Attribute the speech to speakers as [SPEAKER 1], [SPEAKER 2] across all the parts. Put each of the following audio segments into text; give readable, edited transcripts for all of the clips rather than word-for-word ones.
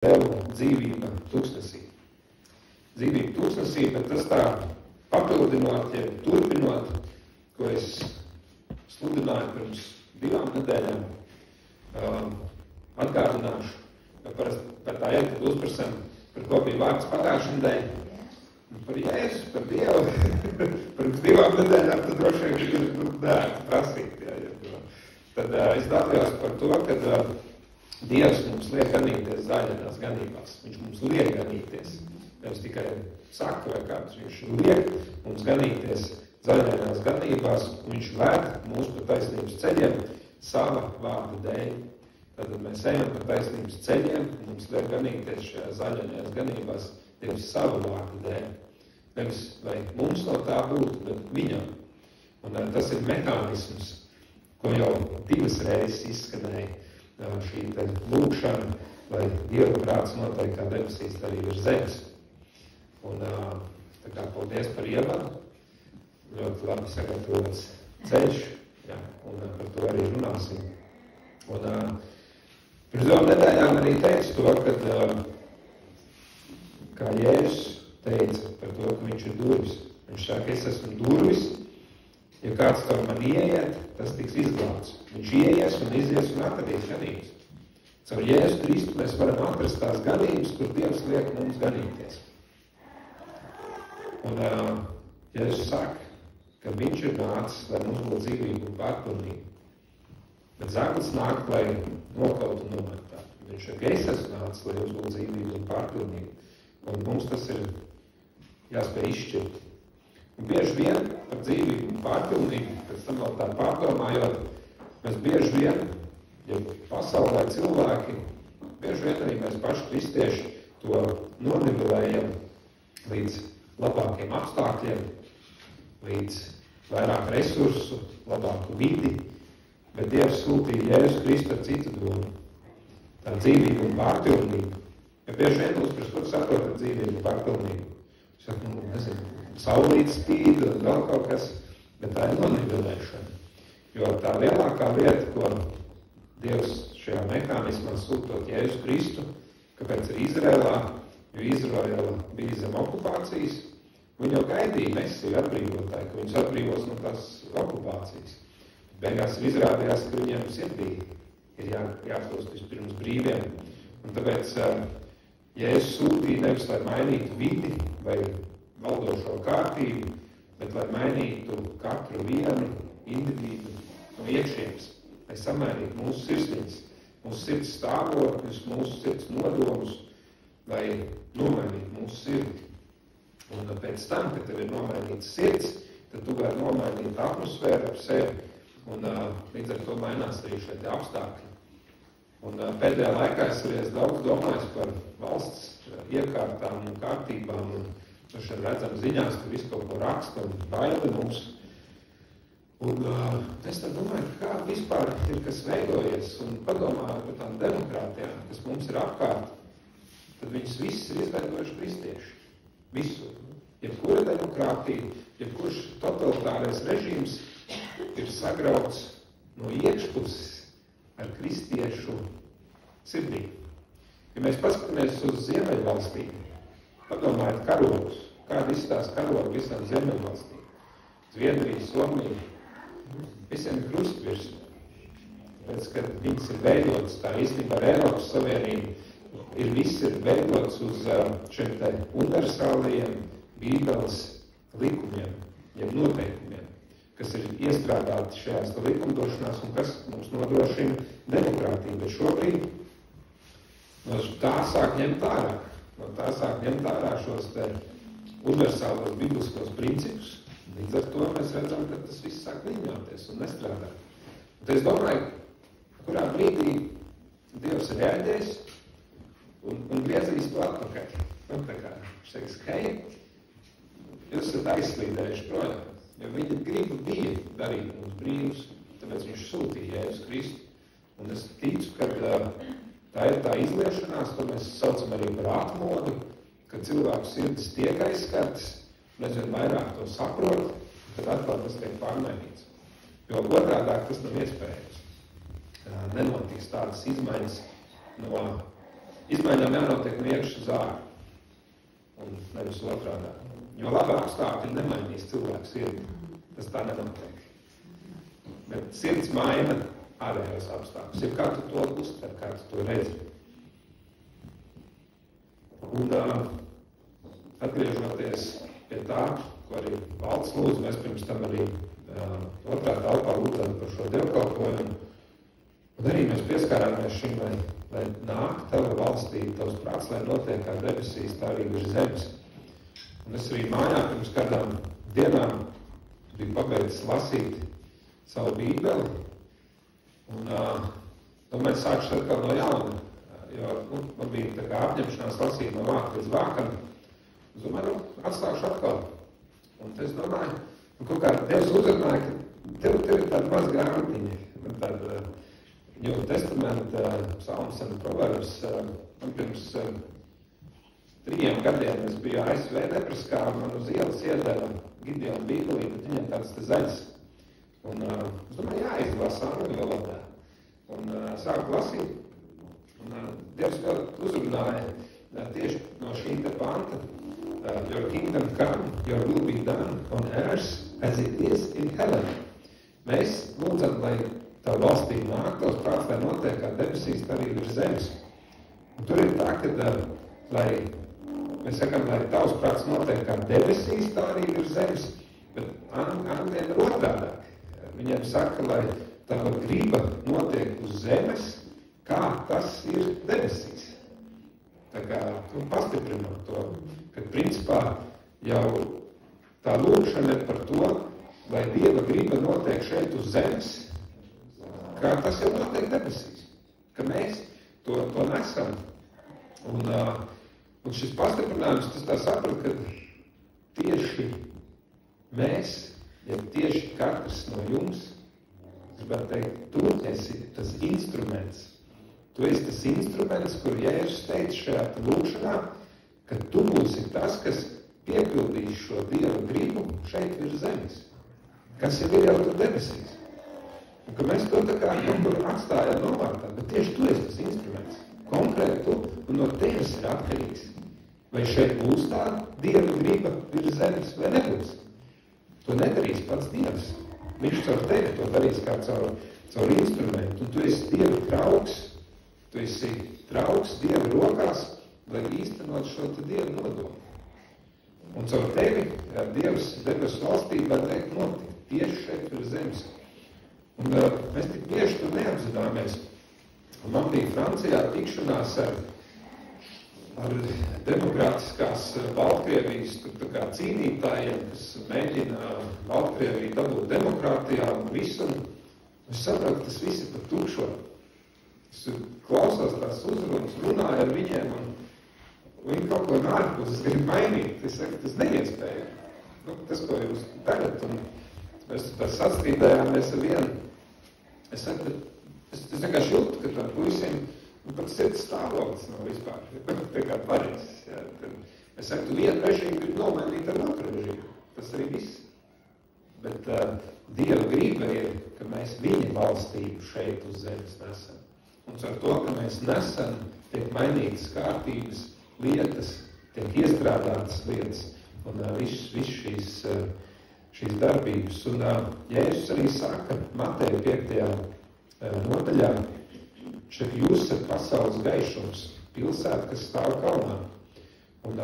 [SPEAKER 1] vēl dzīvība tūkstnesī. Dzīvība tūkstnesī, bet tas tā papildinot, ja turpinot, ko es sludināju pirms 2 nedēļām, atgādināšu, par tā iet uzprasam, par ko bija vārds pagājušajā nedēļā, par Jēzu, par Dievu, pirms 2 nedēļām, tad droši vien ir prasīt. Tad es dalījos par to, ka Dievs mums liek ganīties zaļajās ganībās. Viņš mums liek ganīties. Nevis tikai saka vai kāds, viņš liek mums ganīties zaļajās ganībās, un viņš vēd mūs pa taisnības ceļiem sava vārda dēļ. Tad mēs ejam pa taisnības ceļiem, un mums liek ganīties šajās zaļajās ganībās Dievs sava vārda dēļ. Nevis vai mums no tā būtu, bet viņam. Un tas ir mehānisms, ko jau 2 reizes izskanēja šī te lūkšana, lai Dieva prāts notiek kā debesīs, arī virs zemes. Un tā kā paldies par ievadu, ļoti labi sagatavots ceļš, jā, un par to arī runāsim. Un pirms 2 nedēļām arī teicu to, kad kā Jēzus teica par to, ka viņš ir durvis. Viņš saka, es esmu durvis, ja kāds caur mani ieiet, tas tiks izglābts. Viņš ieies un izies un atradīs ganības. Caur Jēzu Kristu mēs varam atrast tās ganības, kur Dievs liek mums ganīties. Un Jēzus saka, ka viņš ir nācis, lai mums būtu dzīvība un pārpilnība. Bet zaglis nāk, lai nokautu un nomatātu. Viņš saka, es esmu nācis, lai jums būtu dzīvība un pārpilnība. Un mums tas ir jāspēj izšķirt. Un bieži vien par dzīvību un pārpilnību, pēc tam vēl tā pārdomājot, mēs bieži vien, ja pasaulē cilvēki, bieži vien arī mēs paši kristieši to nonivelējam līdz labākiem apstākļiem, līdz vairāk resursu, labāku vidi, bet Dievs sūtīja Jēzu Kristu ar citu domu. Tā dzīvība un pārpilnība. Ja bieži vien mums par to sakot ar dzīvību un pārpilnību. Saka, nezinu, saulīt spīd un vēl kaut kas, bet tā ir nonivelēšana. Jo tā lielākā lieta, ko Dievs šajā mehānismā sūtot Jēzu Kristu, kāpēc ir Izrēlā, jo Izraēla bija zem okupācijas, viņi jau gaidīja Mesiju atbrīvotāju, ka viņus atbrīvos no tās okupācijas. Beigās izrādījās, ka viņiem sirdī ir jākļūst vispirms brīviem. Un tāpēc Jēzus sūtīja nevis, lai mainītu vidi vai valdošo kārtību, bet lai mainītu katru vienu individu no iekšienes, lai samainītu mūsu sirsniņas, mūsu sirds stāvokļus, mūsu sirds nodomus, lai nomainītu mūsu sirdi. Un pēc tam, kad tev ir nomainīts sirds, tad tu vari nomainīt atmosfēru ap sevi, un līdz ar to mainās arī šeit apstākļi. Un pēdējā laikā es arī daudz domājis par valsts iekārtām un kārtībām, un šeit redzam ziņās, ka visu kaut ko raksta un baili mums. Un es tad domāju, kā vispār ir kas veidojies, un padomāju par tām demokrātijām, kas mums ir apkārt, tad viņas viss ir izveidojuši kristieši. Visu. Jebkura demokrātija, jebkurš totalitārais režīms ir sagrauts no iekšpuses ar kristiešu sirdī. Ja mēs paskatāmies uz Ziemeļvalstīm, padomājiet karogus, kāda izstās karogu visām Ziemeļvalstīm. Zviedrija, Somija, visiem ir krustvirsma. Tāpēc, kad viņas ir veidotas, tā īstenībā ar Eiropas Savienību, viss ir veidots uz šiem te universālajiem Bībeles likumiem, jeb noteikumiem, kas ir iestrādāti šajās likumdošanās un kas mums nodrošina demokrātiju. Bet šobrīd no tā sāk ņemt ārā šos te universālos bibliskos principus. Līdz ar to mēs redzam, ka tas viss sāk viļņoties un nestrādāt. Un es domāju, kurā brīdī Dievs reaģēs un griezīs to atpakaļ. Viņš teiks, hei, jūs esat aizslīdējuši projām. Jo viņa griba bija darīt mums brīvus, tāpēc viņš sūtīja Jēzus Kristu. Un es ticu, ka tā ir tā izliešanās, ko mēs saucam arī par atmodu, kad cilvēku sirdis tiek aizskartas, un aizvien vairāk to saprot, tad atkal tas tiek pārmainīts. Jo otrādāk tas nav iespējams. Nenotiks tādas izmaiņas no izmaiņām jānotiek no iekšas uz ārā. Un nevis otrādā. Jo labi apstākļi nemainīs cilvēku sirdi. Tas tā nenotiek. Bet sirds maina ārējos apstākļus. Ja kā tu to uztver, kā tu to redzi. Un atgriežoties pie tā, ko arī valsts lūdzu, mēs pirms tam arī otrā telpā lūdzam par šo dievkalpojumu. Un arī mēs pieskārāmies šim, lai nāk tava valstība, tavs prāts, lai notiek kā debesīs, tā arī virs zemes. Un es arī mājā pirms kādām dienām biju pabeidzis lasīt savu bībeli. Un domāju, sākšu atkal no jauna, jo man bija tā kā apņemšanās lasīt no vāka līdz vākam. Es domāju, atstāšu atkal. Un es domāju, kaut kā Dievs uzrunāja, ka tev ir tāda maz grāmatiņa, tāda Ņūda testamenta psalms un proverbs. Man pirms 3 gadiem es biju ASV Nebraskā, man uz ielas iedeva Gideona bībelī, bet viņam tāds te zaļs. Un es domāju, jāizlasa angļu valodā. Un sāku lasīt. Un Dievs uzrunāja tieši no šī te panta. Your kingdom come, your will be done on earth as it is in heaven. Mēs lūdzam, lai tā valstība nāk, tavs prāts, lai notiek kā debesīs, tā arī virs zemes. Un tur ir tā, ka, mēs sakam, lai tavs prāts notiek kā debesīs, tā arī virs zemes, bet Angliem ir otrādāk. Viņiem saka, lai tava griba notiek uz zemes, kā tas ir debesīs. Tā kā, pastiprinot to, ka principā jau tā lūkšana ir par to, lai Dieva griba notiek šeit uz zemes, kā tas jau notiek debesīs, ka mēs to nesam. Un šis pastiprinājums, tas tā saprat, ka tieši mēs, ja tieši katrs no jums, es gribētu teikt, tu esi tas instruments. Tu esi tas instruments, kur Jēzus teica šajā lūkšanā, ka tu būsi tas, kas piepildīs šo Dieva gribu šeit virs zemes, kas jau ir jau tur debesīs. Un ka mēs to tā kā kaut kur atstājam novārtā, bet tieši tu esi tas instruments. Konkrēti tu, un no tevis ir atkarīgs. Vai šeit būs tā Dieva griba virs zemes, vai nebūs. To nedarīs pats Dievs. Viņš caur tevi to darīs kā caur instrumentu. Un tu esi Dieva trauks, tu esi trauks Dieva rokās, lai īstenot šo te Dieva nodomu. Un caur tevi Dievs debesu valstība, lai teikt, notikt tieši šeit virs zemes. Un mēs tik bieži to neapzināmies. Un man bija Francijā tikšanās ar demokrātiskās Baltkrievijas cīnītājiem, kas mēģina Baltkrieviju dabūt demokrātijā un visu. Es sapratu, tas viss ir par tukšo. Es klausās tās uzrunas, runāju ar viņiem, un viņi kaut ko ārpus grib mainīt. Es saku, tas neiespējami. Tas, ko jūs tagad, un mēs tā sastrīdējāmies ar vienu. Es saku, es vienkārši jūtu, ka tam puisim pat sirds stāvoklis nav vispār. Tā kā pareizs. Es saku, tu vienu režīmu grib nomainīt ar otru režīmu. Tas arī viss. Bet Dieva griba ir, ka mēs viņa valstību šeit uz zemes nesam. Un ar to, ka mēs nesam, tiek mainītas kārtības lietas, tiek iestrādātas lietas un viss šīs darbības. Un Jēzus arī saka Mateja 5. nodaļā, šeit jūs esat pasaules gaišums, pilsēta, kas stāv kalnā. Un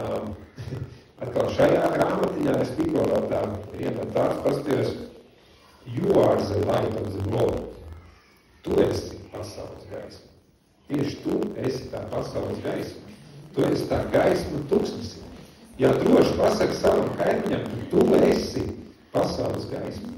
[SPEAKER 1] atkal šajā grāmatiņā es tikko vēl tā viena tāds paskatījos, you are the light of the world. Tu esi pasaules gaisma. Tieši tu esi tā pasaules gaisma. Tu esi tā gaisma tūkstnesī. Ja droši pasaka savam kaimiņam, ka tu esi pasaules gaisma.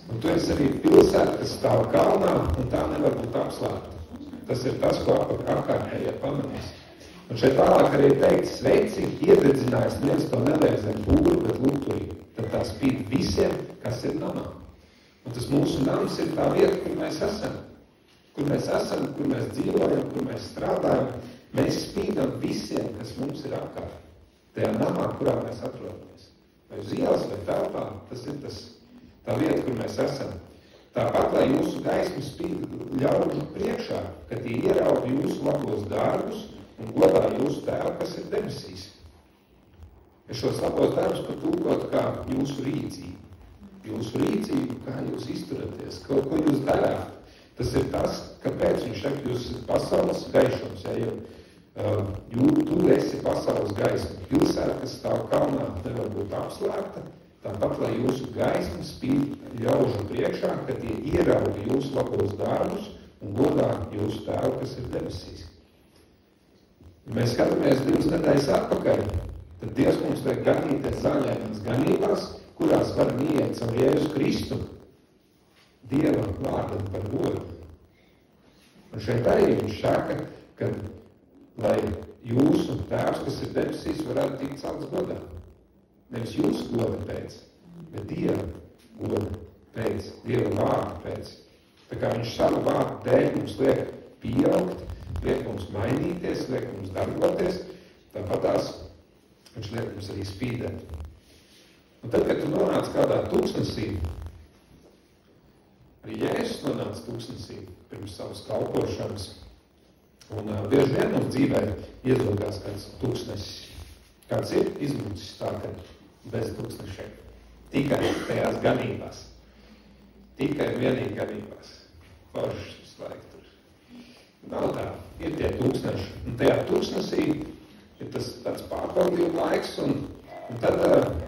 [SPEAKER 1] Un tu esi arī pilsēta, kas stāv kalnā, un tā nevar būt apslēpta. Tas ir tas, ko apkārtējie pamanīs. Un šeit tālāk arī teikt, sveicīgi iededzinājis, neviens to nedēļ zem būru, bet lūgturī. Tad tā spīd visiem, kas ir namā. Un tas mūsu nams ir tā vieta, kur mēs esam. Kur mēs dzīvojam, kur mēs strādājam. Mēs spīdam visiem, kas mums ir apkārt. Tajā namā, kurā mēs atrodamies. Vai uz ielas, vai telpā, tas ir tā vieta, kur mēs esam. Tāpat, lai jūsu gaisma spīd ļaužu priekšā, ka tie ierauga jūsu labos darbus un godā jūsu tēvu, kas ir debesīs. Es šos labos darbus pat tūkot kā jūsu rīcību. Jūsu rīcību, kā jūs izturaties, ko jūs darāt. Tas ir tas, kāpēc viņš saka, jūs esat pasaules gaišums, ja, jo tu esi pasaules gaisma. Pilsēta, kas stāv kalnā, nevar būt apslēgta, tāpat, lai jūsu gaisma spīd ļaužu priekšā, ka tie ierauga jūsu labos darbus un godā jūsu tēvu, kas ir debesīs. Ja mēs skatāmies 2 nedēļas atpakaļ, tad Dievs mums liek ganīties zaļainās ganībās, kurās varam ieiet caur Jēzu Kristu, Dieva vārdam par godu. Un šeit arī viņš saka, ka, lai jūsu tēvs, kas ir debesīs, varētu tikt celts godā. Nevis jūsu goda pēc, bet Dieva goda pēc, Dieva vārda pēc. Tā kā viņš savu vārdu dēļ mums liek pieaugt, liek mums mainīties, liek mums darboties, tāpatās viņš liek mums arī spīdēt. Un tad, kad tu nonāc kādā tūkstnesī, arī Jēzus nonāca tūkstnesī pirms savas kalpošanas. Un bieži vien mums dzīvē iezogās kāds tūkstnesis. Kāds ir izmucis tā, ka bez tūkstnešiem. Tikai tajās ganībās. Tikai vienīgi ganībās. Foršas laik tur. Nav tā. Ir tie tūkstneši. Un tajā tūkstnesī ir tas tāds pārbaudījuma laiks un tad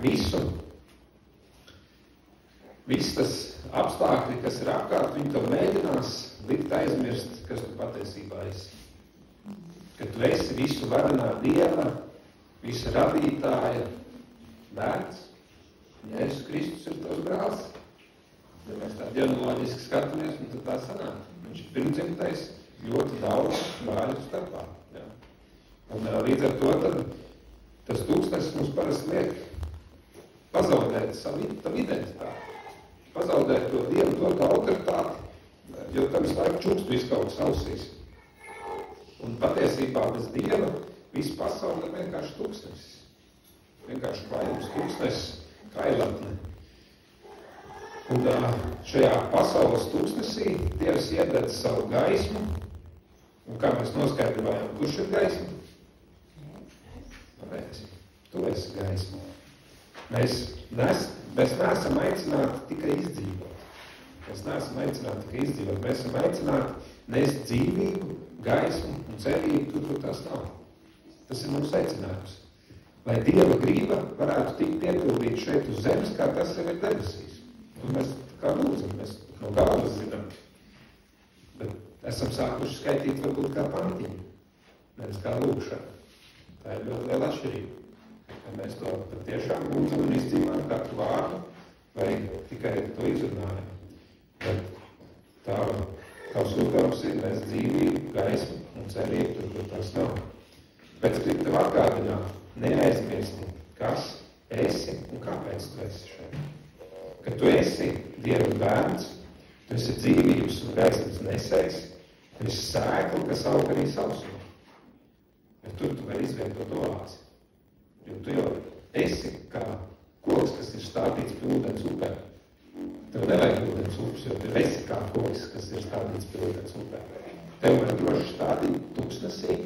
[SPEAKER 1] viss tas apstākļi, kas ir apkārt, viņi to mēģinās likt aizmirst, kas tu patiesībā esi. Ka tu esi visu varenā Dieva, visu radītāja bērns. Jēzus Kristus ir tavs brālis. Ja mēs tā ģenealoģiski skatāmies, tad tā sanāk. Viņš ir pirmdzimtais ļoti daudz brāļu starpā. Ja. Un līdz ar to tad tas tūkstnesis mums parasti liek pazaudēt savu identitāti. Pazaudēt to Dievu, to autoritāti, jo tam visu laiku čukst visu kaut kas ausīs. Un patiesībā bez Dieva visu pasauli ir vienkārši tūkstnesis. Vienkārši klājums tūkstnesis, kailatne. Un šajā pasaules tūkstnesī Dievs iededz savu gaismu. Un kā mēs noskaidrojām, kurš ir gaisma? Tu esi gaisma. Mēs neesam aicināti tikai izdzīvot. Mēs neesam aicināti tikai izdzīvot. Mēs esam aicināti nest dzīvību, gaismu un cerību tur, kur tās nav. Tas ir mūsu aicinājums. Lai Dieva grība varētu tikt piepildīt šeit uz zemes, kā tas jau ir debesīs. Un mēs kā lūdzam, mēs no galvas zinām. Bet esam sākuši skaitīt varbūt kā pantiņu. Nevis kā lūkšana. Tā ir ļoti liela atšķirība. Ja mēs to patiešām lūdzam un izdzīvām katru vārdu, vai tikai to izrunājam. Bet tavs uzdevums ir nest dzīvību, gaismu un cerību tur, kur tas nav. Bet es gribu tev atgādināt, neaizmirsti, kas esi un kāpēc tu esi šeit. Ka tu esi Dieva bērns, tu esi dzīvības un gaismas nesējs, tu esi sēkla, kas aug arī sausumā. Bet tur tu vari izvietot oāzi. Jo tu jau esi kā koks, kas ir stādīts pie ūdens upē. Tev nevajag ūdens upes, jo tu esi kā koks, kas ir stādīts pie ūdens upē. Tev var droši stādīt tūkstnesī,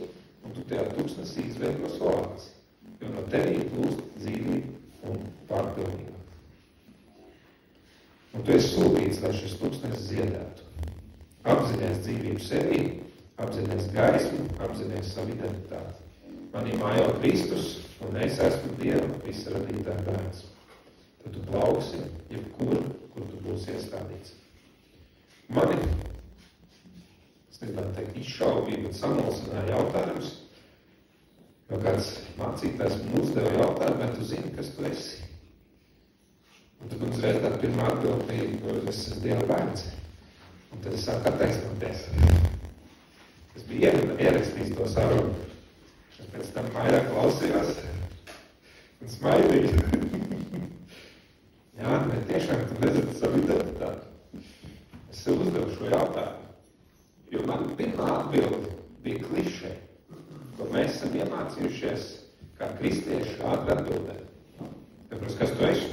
[SPEAKER 1] un tu tajā tūkstnesī izveidos oāzi. Jo no tevī plūst dzīvība un pārpilnība. Un tu esi sūtīts, lai šis tūkstnesis ziedētu. Apzinies dzīvību sevī, apzinies gaismu, apzinies savu identitāti. Manī mājo Kristus, un es esmu Dieva visa radītāja bērns. Tad tu plauksi jebkur, kur tu būsi iestādīts. Mani, es negribētu teikt, izšaubīja, bet samulsināja jautājums, jo kāds mācītājs man uzdeva jautājumu, vai tu zini, kas tu esi? Un tad uzreiz tā pirmā atbildīja, jo es esmu Dieva bērns. Un tad es sāku attaisnoties. Es biju ierakstījis to sarunu. Es pēc tam vairāk klausījos un smaidīju. Jā, bet tiešām tu nezini savu identitāti. Es sev uzdevu šo jautājumu. Jo man pirmā atbilde bija klišē, ko mēs esam iemācījušies kā kristieši ātri atbildēt. Tāpēc, kas tu esi?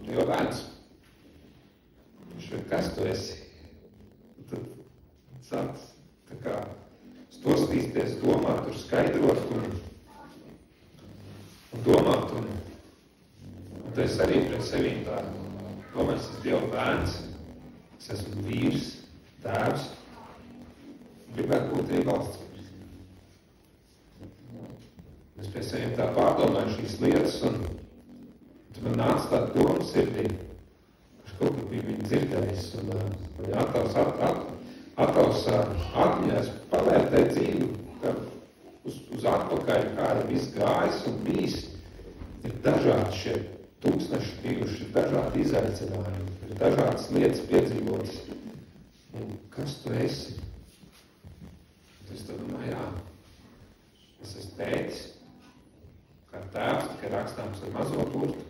[SPEAKER 1] Tu jau bērns. Viņš ir, kas tu esi? Un tad sāc tā kā stostīsties, domāt, tur skaidrot un domāt. Un tad es arī pret sevīm tā domāju, es esmu Dieva bērns, es esmu vīrs, tēvs, gribētu būt arī valsts. Es pie sevīm tā pārdomāju šīs lietas, un tad man nāca tāda doma sirdī, kurš kaut kur bija viņa dzirdējis, un man atavs atmiņās pavērtēt dzīvi, uz atpakaļ, kā ir viss gājis un bijis. Ir dažādi šie tūkstneši bijuši, ir dažādi izaicinājumi, ir dažādas lietas piedzīvotas. Un kas tu esi? Es tad domāju, jā, es esmu tētis, kā tēvs, tikai rakstāms ar mazo burtu,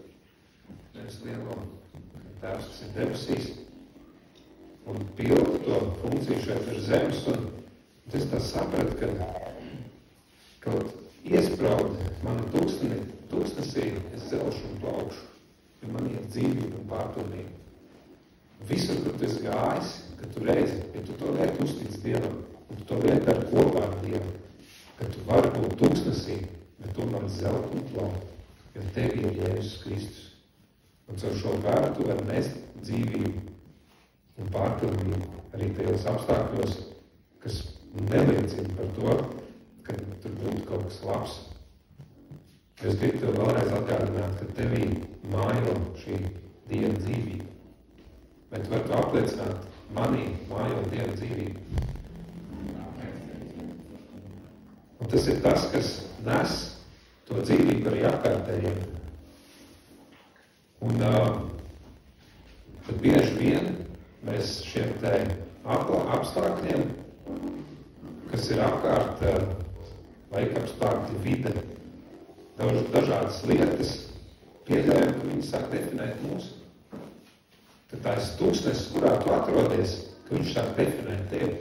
[SPEAKER 1] nevis lielo, kā tēvs, kas ir debesīs, un pildu to funkciju šeit ar zemes, un es tā sapratu, ka kaut iespraud manu tūkstnesī, es zelšu un plaukšu, jo man ir dzīvība un pārpilnība. Visur, kur tu esi gājis, kad tu redzi, ja tu to lietu uztic Dievam, un tu to lietu ar kopā ar Dievu, ka tu vari būt tūkstnesī, bet tomēr zelt un plaukt, jo tevi ir Jēzus Kristus. Un caur šo garu tu vari nest dzīvību un pārpilnību arī tajos apstākļos, kas neliecina par to, ka tur būtu kaut kas labs. Es gribu tev vēlreiz atgādināt, ka tevī mājo šī Dieva dzīvība. Vai tu vari to apliecināt? Manī mājo Dieva dzīvība. Un tas ir tas, kas nes to dzīvību arī apkārtējiem. Un tad bieži vien mēs šiem te apstākļiem, kas ir apkārt, laika apstākļi, vide, dažādas lietas, pieļaujam, ka viņi sāk definēt mūsu. Tad tās tūkstnesis, kurā tu atrodies, ka viņš sāk definēt tevi.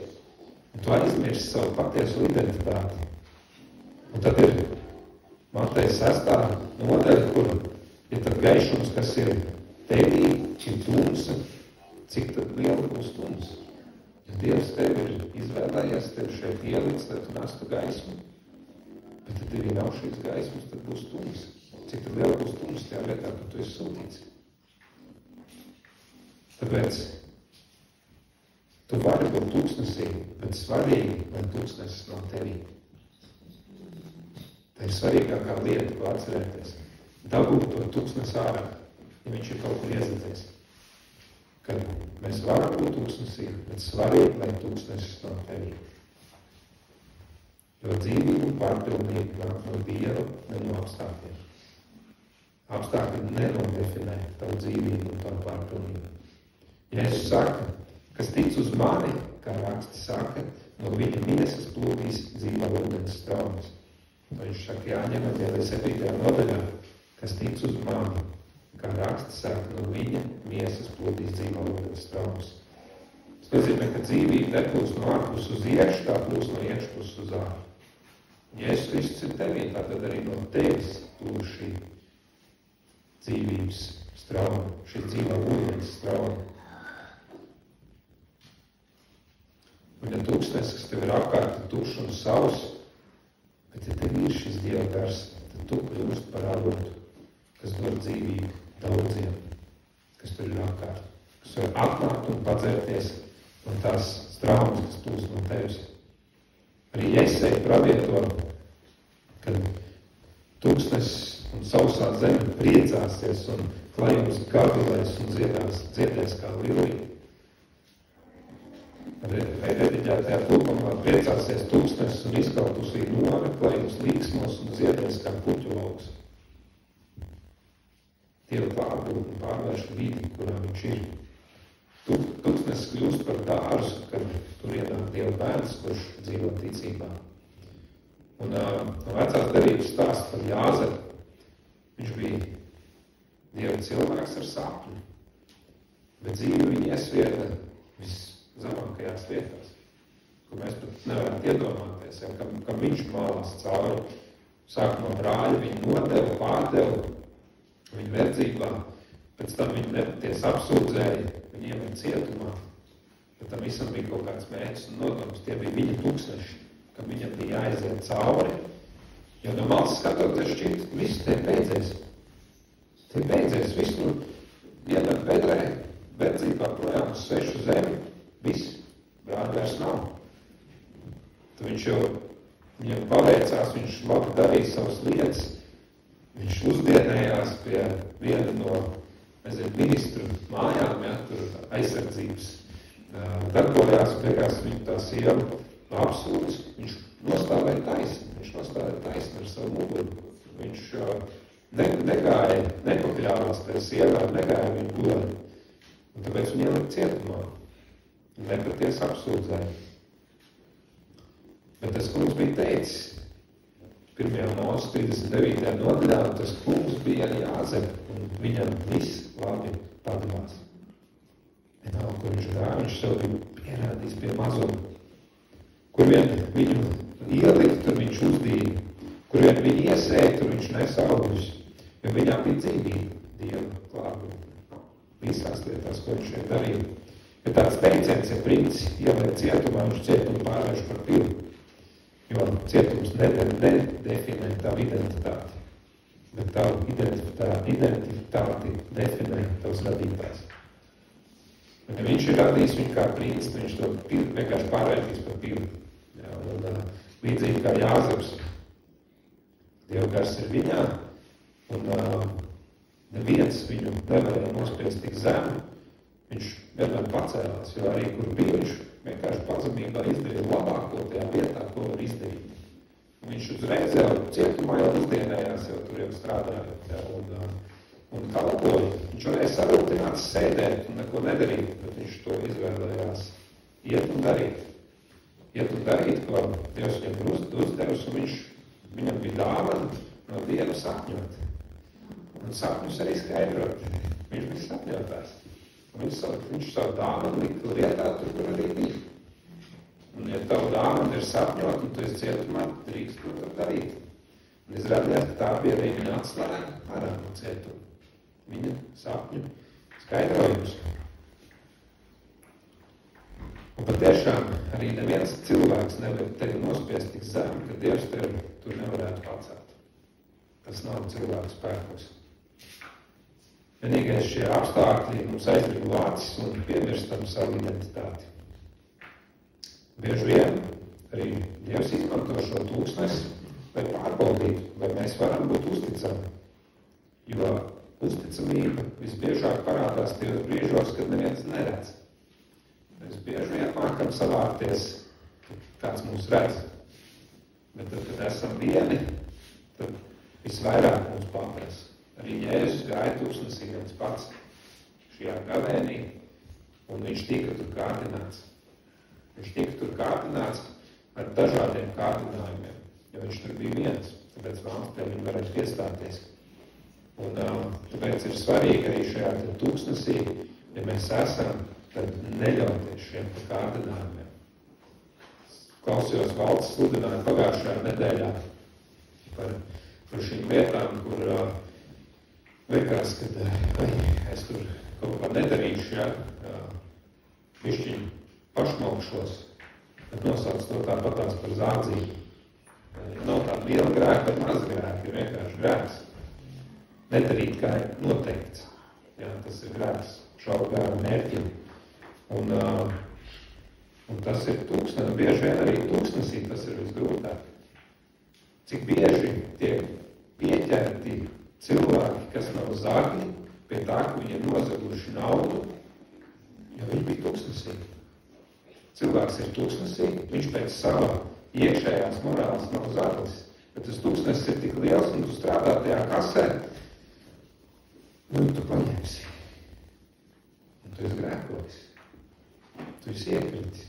[SPEAKER 1] Un tu aizmirsti savu patieso identitāti. Un tad ir Mateja 6. nodaļa, kur ir tad gaišums, kas ir tevī, ir tumsa, cik tad liela būs tumsa. Ja Dievs tevi ir izvēlējies, tevi šeit ieliks, tad tu nestu gaismu. Bet tad tevi nav šīs gaismas, tad būs tumsa. Cik tad liela būs tumsa tajā vietā, ka tu esi sūtīts. Tāpēc tu vari būt tūkstnesī, bet svarīgi, lai tūkstnesis nav tevī. Tā ir svarīgākā lieta, ko atcerēties. Dabūt to tūkstnesi ārā, ja viņš ir kaut kur iezadzies. Kad mēs varam būt tūkstnesī, bet svarīgi, lai tūkstnesis nav tevī. Jo dzīvība un pārpilnība nāk no Dieva, ne no apstākļiem. Apstākļi nenodefinē tavu dzīvību un tavu pārpilnību. Jēzus saka, kas tic uz mani, kā raksti saka, no viņa miesas plūdīs dzīvā ūdens straumes. Viņš saka, Jāņem evanģēlija 7. nodaļā, kas tic uz mani, kā raksti saka, no viņa miesas plūdīs dzīvā ūdens straumes. Tas nozīmē, ka dzīvība neplūs no ārpus uz iekšu, tā plūs no iekšpus uz ārā. Jēzus Kristus ir tevī, tātad arī no tevis plūs šī dzīvības strauma, šī dzīvā ūdens strauma. Un ja tūkstnesis, kas tev ir apkārt, tušs un savs, bet ja tev ir šis Dieva gars, tad tu kļūst par avotu, kas dod dzīvību daudziem, kas tur ir apkārt, kas var atnākt un padzerties no tās straumas, kas plūst no tevis. Arī Jeseja pravieto, kad tūkstnesis un sausā zeme priecāsies un klajums gavilēs un dziedēs kā lilija. Vai rediģētajā tulpumā priecāsies tūkstnesis un izkautusī nora, klajums līksmos un dziedēs kā puķu lauks. Dieva klātbūtne pārvērš vidi, kurā viņš ir. Tūkstnesis kļūst par dārzu, kad tur ienāk Dieva bērns, kurš dzīvo ticībā. Un no vecās derības stāsts par Jāzeru. Viņš bija Dieva cilvēks ar sapni, bet dzīve viņa iesvieta viszemākajās vietās, ko mēs pat nevaram iedomāties, ja, kam viņš mālās cauri. Sākumā brāļi viņu nodeva, pārdeva viņu verdzībā, Pēc tam viņi nepaties apsūdzēja, viņi iemet cietumā. Bet tam visam bija kaut kāds mērķis un nodoms. Tie bija viņa tūkstneši, kam viņam bija jāaiziet cauri. Jo no malas skatoties šķiet, viss te beidzies. Te beidzies, viss nu iemet bedrē, verdzībā projām uz svešu zemi, viss, brāļi vairs nav. Tad viņš jau viņam paveicās, viņš labi darīja savas lietas, viņš uzdienējās pie viena no, ministru mājām, ja, tur aizsardzības darbojās, beigās viņu tā sieva apsūdz, viņš nostāvēja taisni ar savu muguru. Viņš negāja, nepakļāvās tajā sievā, negāja viņu gulēt. Un tāpēc viņu ielika cietumā. Nepaties apsūdzēja. Bet tas kungs bija teicis, 1. Mūzes 39. nodaļā, un tas kungs bija Jāzep, un viņam viss labi padevās. Vienalga, kur viņš gāja, viņš sev bija pierādījis pie mazuma. Kur vien viņu ielikt, tur viņš uzdīja. Kur vien viņu iesēja, tur viņš nes augļus. Jo viņā bija dzīvība, Dieva klātbūtne. Visās lietās, ko viņš šeit darīja. Jo tāds teiciens, ja princis ieliek cietumā, viņš cietumu pārvērš par pilnu. Jo cietums nedefinē tavu identitāti, bet tavu identitāti definē tavs radītājs. Un, ja viņš ir radījis viņu kā princis, viņš to vienkārši pārvērtīs par pilnu. Līdzīgi kā Jāzeps, Dieva gars ir viņā, un neviens viņu nevarēja nospiest tik zemu, viņš vienmēr pacēlās, jo arī kur bija viņš vienkārši pazemībā izdarīja labāko tajā vietā, ko var izdarīt. Un viņš uzreiz jau cietumā jau uzdienējās, jau tur jau strādāja un kalpoja. Viņš varēja sarūtināts sēdēt un neko nedarīt, bet viņš to izvēlējās iet un darīt. Iet un darīt, ko Dievs viņam uzdevis, un viņam bija dāvana no Dieva sapņot. Un sapņus arī skaidrot. Viņš bija sapņotājs. Viņš savu dāvanu lika lietā, tur arī bija. Un, ja tavu dāvanu ir sapņot, un tu esi cietumā, drīkst to darīt. Un izrādījās, ka tā bija arī viņa atslēga ārā no cietuma. Viņa sapņu skaidrojums. Un patiešām arī neviens cilvēks nevar tevi nospiest tik zem, ka Dievs tevi tur nevarētu pacelt. Tas nav cilvēku spēkos. Vienīgais šie apstākļi mums aizmiglo acis un piemirstam savu identitāti. Bieži vien arī Dievs izmanto šo tūkstnesi, lai pārbaudītu, vai mēs varam būt uzticami. Jo uzticamība visbiežāk parādās tajos brīžos, kad neviens neredz. Mēs bieži vien mākam savārties, kāds mūs redz. Bet tad, kad esam vieni, tad visvairāk mums paprasa. Arī Jēzus gāja tūkstnesī viens pats šajā gavēnī, un viņš tika tur kārdināts. Viņš tika tur kārdināts ar dažādiem kārdinājumiem, jo viņš tur bija viens, tāpēc vēlams pie viņa varētu piestāties. Un tāpēc ir svarīgi arī šajā tūkstnesī, ja mēs esam, tad neļauties šiem kārdinājumiem. Klausījos valsts sludinājumu pagājušajā nedēļā par šīm lietām, kur liekas, ka es tur kaut kā nedarīšu, bišķiņ pašmaukšos, bet nosauc to tāpatās par zādzību. Nav tāda liela grēka, bet maz grēka, ir vienkārši grēks. Nedarīt, kā ir noteikts. Jā, tas ir grēks, šaubu gāra mērķim. Un tas ir tūkstnes, bieži vien arī tūkstnesī tas ir visgrūtāk. Cik bieži tiek pieķerti cilvēki, kas nav zāgļi, pie tā, ka viņi ir nozaguši naudu, jo viņi bija tūkstnesī. Cilvēks ir tūkstnesī, viņš pēc savā iekšējās morāls nav zāglis, bet tas tūkstnesis ir tik liels, un tu strādā tajā kasē, un tu paņemsi. Un tu esi grēkojis. Tu esi iekritis.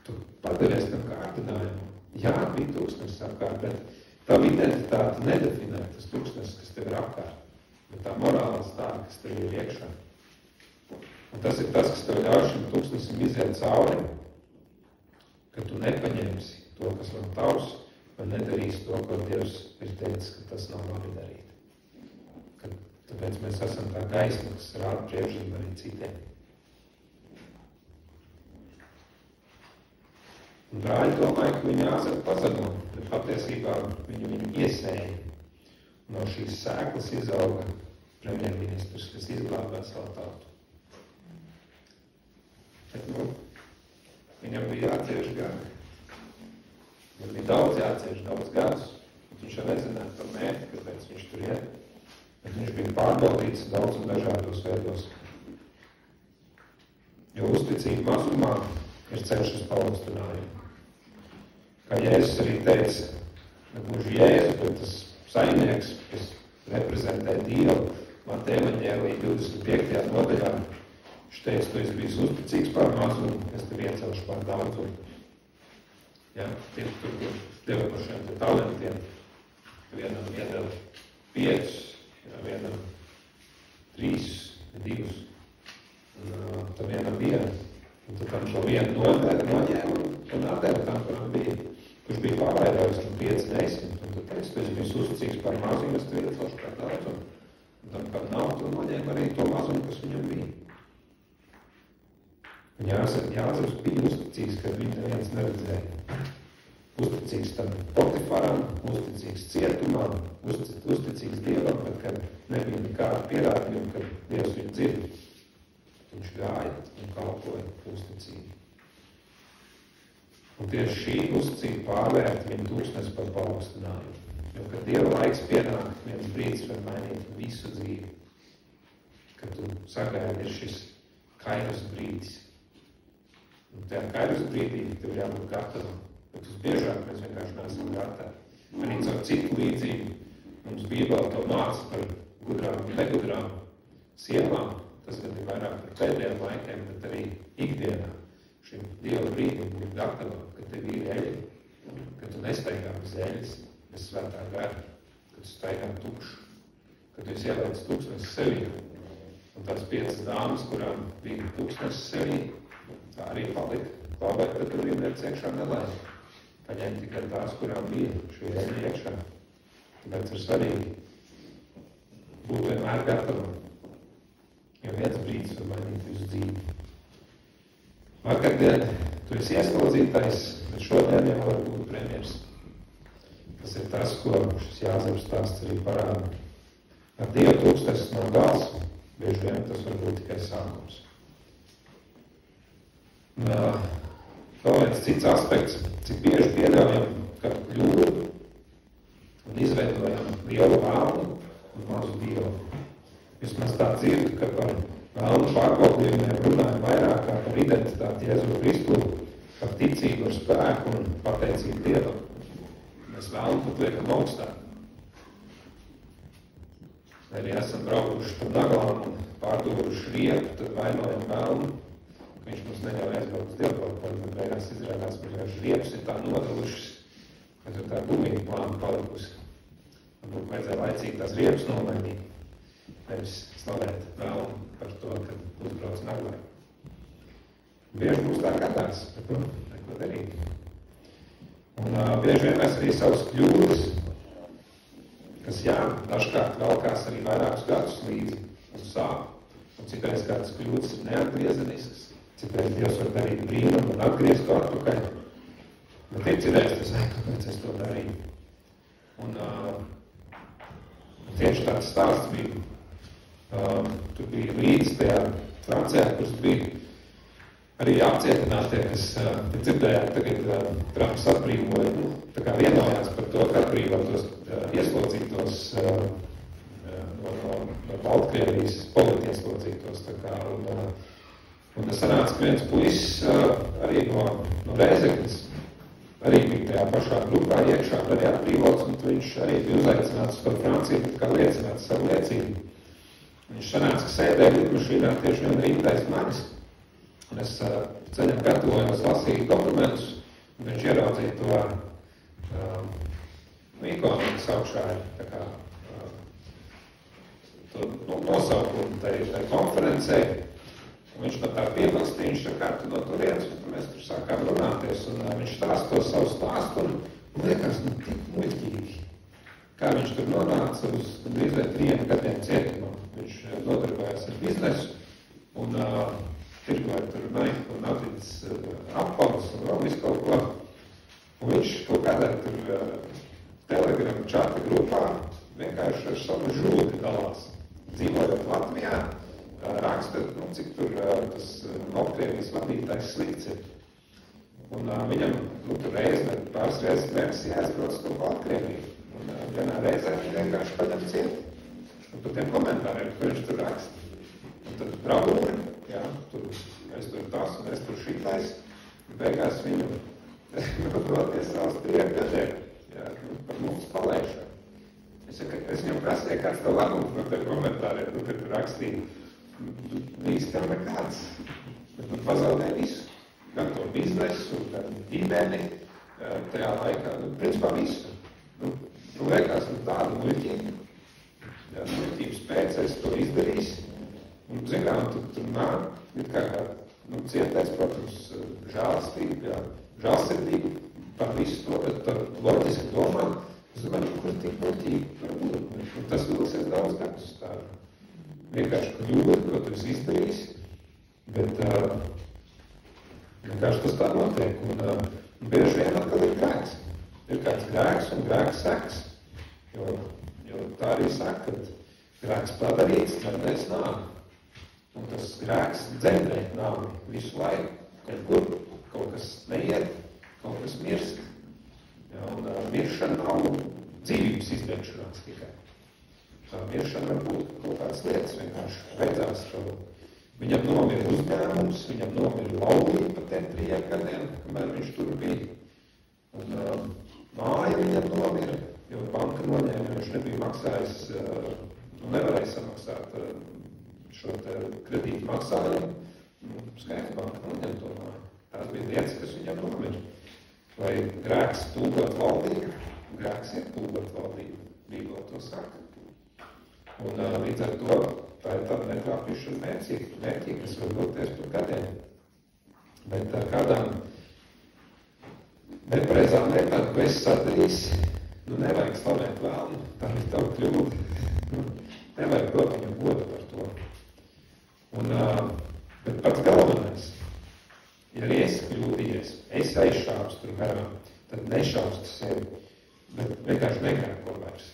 [SPEAKER 1] Tu padevies tam kārdinājumam. Jā, bija tūkstnesis apkārt, bet tavu identitāti nedefinē tas tūkstnesis, kas tev ir apkārt, bet tā morālā stāva, kas tev ir iekšā. Un tas ir tas, kas tev ļauj šim tūkstnesim iziet cauri, ka tu nepaņemsi to, kas nav tavs, vai nedarīsi to, ko Dievs ir teicis, ka tas nav labi darīt. Kad Tāpēc mēs esam tā gaisma, kas rāda priekšzību arī citiem. Un brāļi domāja, ka viņi Jāzepu pazemo, bet patiesībā viņu iesēja. No šīs sēklas izauga premjerministrs, kas izglābē savu tautu. Bet, viņam bija jācieš gadi. Viņam bija daudz jācieš, daudz gadus. Viņš jau nezināja par mērķi, kāpēc viņš tur iet. Bet viņš bija pārbaudīts daudz un dažādos veidos. Jo uzticība mazumā ir ceļš uz paaugstinājumu. Kā Jēzus arī teica, ne gluži Jēzus, bet tas saimnieks, kas reprezentē Dievu, Mateja evaņģēlijā 25. nodaļā, viņš teica, tu esi bijis uzticīgs par mazumu, es tevi iecelšu par daudzumu. Ja, tur deva par šiem talantiem. Vienam iedeva 5, vienam 3, 2, un tam vienam 1. Un tad tam šo vienu noņēma un atdeva tam, kuram bija, kurš bija pavairājis, un 5 neizsmet. Un tad teica, tu esi bijis uzticīgs par mazumu, es tevi iecelšu par daudzumu. Un tam par naudu noņēma arī to mazumu, kas viņam bija. Un Jāzeps bija uzticīgs, kad viņu neviens neredzēja. Uzticīgs tam Potifaram, uzticīgs cietumam, uzticīgs Dievam, bet kad nebija nekāda pierādījuma, ka Dievs viņu dzird. Viņš gāja un kalpoja uzticību. Un tieši šī uzticība pārvērta viņu tūkstnes par paaugstinājumu. Jo, kad Dieva laiks pienāk, viens brīdis var mainīt visu dzīvi. Kad tu sagaidi, ir šis kairas brīdis. Un tajā kairas brīdī tev jābūt gatavam. Bet visbiežāk mēs vienkārši neesam gatavi. Arī caur citu līdzību mums Bībele to māca par gudrām un negudrām sievām. Tas gan ir vairāk par pēdējiem laikiem, bet arī ikdienā šim Dieva brīdim ir gatavam, ka tev ir eļļi, ka tu nestaigā bez eļļas, bez svētā gara, ka tu staigā tukšu, ka tu esi ielaicis tūkstnes sevī. Un tās 5 dāmas, kurām bija tūkstnes sevī, tā arī palika. Labāk, ka tur vienreiz iekšā nelaida. Paņem tikai tās, kurām bija šī eļļa iekšā. Tāpēc ir svarīgi būt vienmēr gatavam. Jo viens brīdis var mainīt visu dzīvi. Vakardien tu esi ieslodzītais, bet šodien jau var būt premjers. Tas ir tas, ko šis Jāzeps stāsts arī parāda. Ar Dievu tūkstnesis nav gals, bieži vien tas var būt tikai sākums. Vēl viens cits aspekts, cik bieži pieļaujam kādu kļūdu un izveidojam lielu vēlnu un mazu Dievu. Vismaz tā dzirdu, ka par vēlnu pārbaudījumiem runājam vairāk kā par identitāti Jēzu Kristu, par ticību ar spēku un pateicību Dievam. Mēs vēlnu pat liekam augstāk. Arī esam braukuši par naglām un pārdūruši riepu, tad vainojam vēlnu. Viņš mums neļauj aizbraukt uz dievkalpojumu, bet beigās izrādās, ka riepas ir tā nodalušas, ka tur tā gumija plāna palikusi. Varbūt vajadzēja laicīgi tās riepas nomainīt. Nevis slavēt vēlmu par to, kad uzbrauc naglai. Bieži mums tā gadās, bet neko darīt. Un bieži vien mēs arī savas kļūdas, kas dažkārt valkās arī vairākus gadus līdzi un sāp. Un citreiz kādas kļūdas ir neatgriezeniskas, citreiz Dievs var darīt brīnumu un atgriezt to atpakaļ. Bet ir citreiz tas, kāpēc es to darīju. Un tieši tāds stāsts bija. Tur bija līdz tajā Francijā, kuras bija arī apcietinātie, kas dzirdējāt, tagad Trumps atbrīvoja, tā kā vienojās par to, ka atbrīvo tos ieslodzītos no Baltkrievijas politieslodzītos. Un tas sanāca, ka viens puisis arī no Rēzeknes arī bija tajā pašā grupā iekšā, arī atbrīvots, un viņš arī bija uzaicināts uz to Franciju, bet kā liecināt savu liecību. Viņš sanāca, ka sēdēja lidmašīnā tieši vien rindais manis. Un es ceļam gatavojos lasīju dokumentus, un viņš ieraudzīja to ikonu, kas augšā ir tā kā to nosaukumu tai konferencē. Un viņš man tā piebalstīja, viņš tā tu no turienes, un mēs tur sākām runāties, un viņš stāsta to savu stāstu, un liekas, tik muļķīgi. kā viņš tur nonāca uz gandrīz vai 3 gadiem cietumā. Viņš nodarbājās ar biznesu un tirgoja tur naiku un atrītas apvalus un vēl visu kaut ko. Un viņš kaut kādā tur Telegram čata grupā vienkārši ar savu žūdi dalās. Dzīvojot Latvijā, raksta, cik tur tas Baltkrievijas vadītājs slikts ir. Un viņam tur reizi, pāris reizes mēnesī jāizbrauc kaut Baltkrieviju. Un vienā reizē viņš vienkārši paņem ciet. Un par tiem komentāriem, ko viņš tur raksta. Un tad bravūri, jā, tur es tur tas un es tur šitais. Un beigās viņu nodoties savus 3 gadiem, jā, par mums palaišanu. Es viņam prasīju, kāds tev labums par tiem komentāriem, tu tur rakstīji. Īsti tev nekāds, bet tu pazaudēji visu. Gan to biznesu, gan ģimeni, tajā laikā, principā visu. Liekas, tādu muļķību, muļķības pēc es to izdarīju. Un, zinām, tur nāk, it kā, cietēs, protams, žālsirdību par visu to, bet par loģiski domā, es domāju, kur tik muļķīgi var būt. Un tas vilsies daudz gadus tā. Vienkārši kļūda, ko tu esi izdarījis, bet vienkārši tas tā notiek, un bieži vien atkal ir grēks. Ir kāds grēks un grēks seks. Jo tā arī saka, ka grēks padarīts, dzemdēs nāvi. Un tas grēks dzemdē nāvi visu laiku. Kaut kaut kas neiet, kaut kas mirst. Ja, un miršana nav dzīvības izbeigšanās tikai. Tā miršana var būt kaut kādas lietas vienkārši beidzās šo. Viņam nomira uzņēmums, viņam nomira laulība par tiem 3 gadiem, kamēr viņš tur bija. Un māja viņam nomira, jo banka noņēma, viņš nebija maksājis, nevarēja samaksāt šo te kredītu maksājumu. Skaidrs, banka noņem to māju. Tās bija lietas, kas viņam nomira. Vai grēks tūgot valdību? Grēks ir tūgot valdību, Bībelē to saka. Un līdz ar to tā ir tāda netrāpīšana mērķī, kas var doties par gadiem. Bet kādām nepareizām lietām, ko esi sadarījis, nevajag slavēt vēlnu, tā ir tava kļūda. Nevajag dot viņam godu par to. Un, bet pats galvenais, ja arī esi kļūdījies, esi aizšāps tur garām, tad nešausti sevi, bet vienkārši negrēko vairs.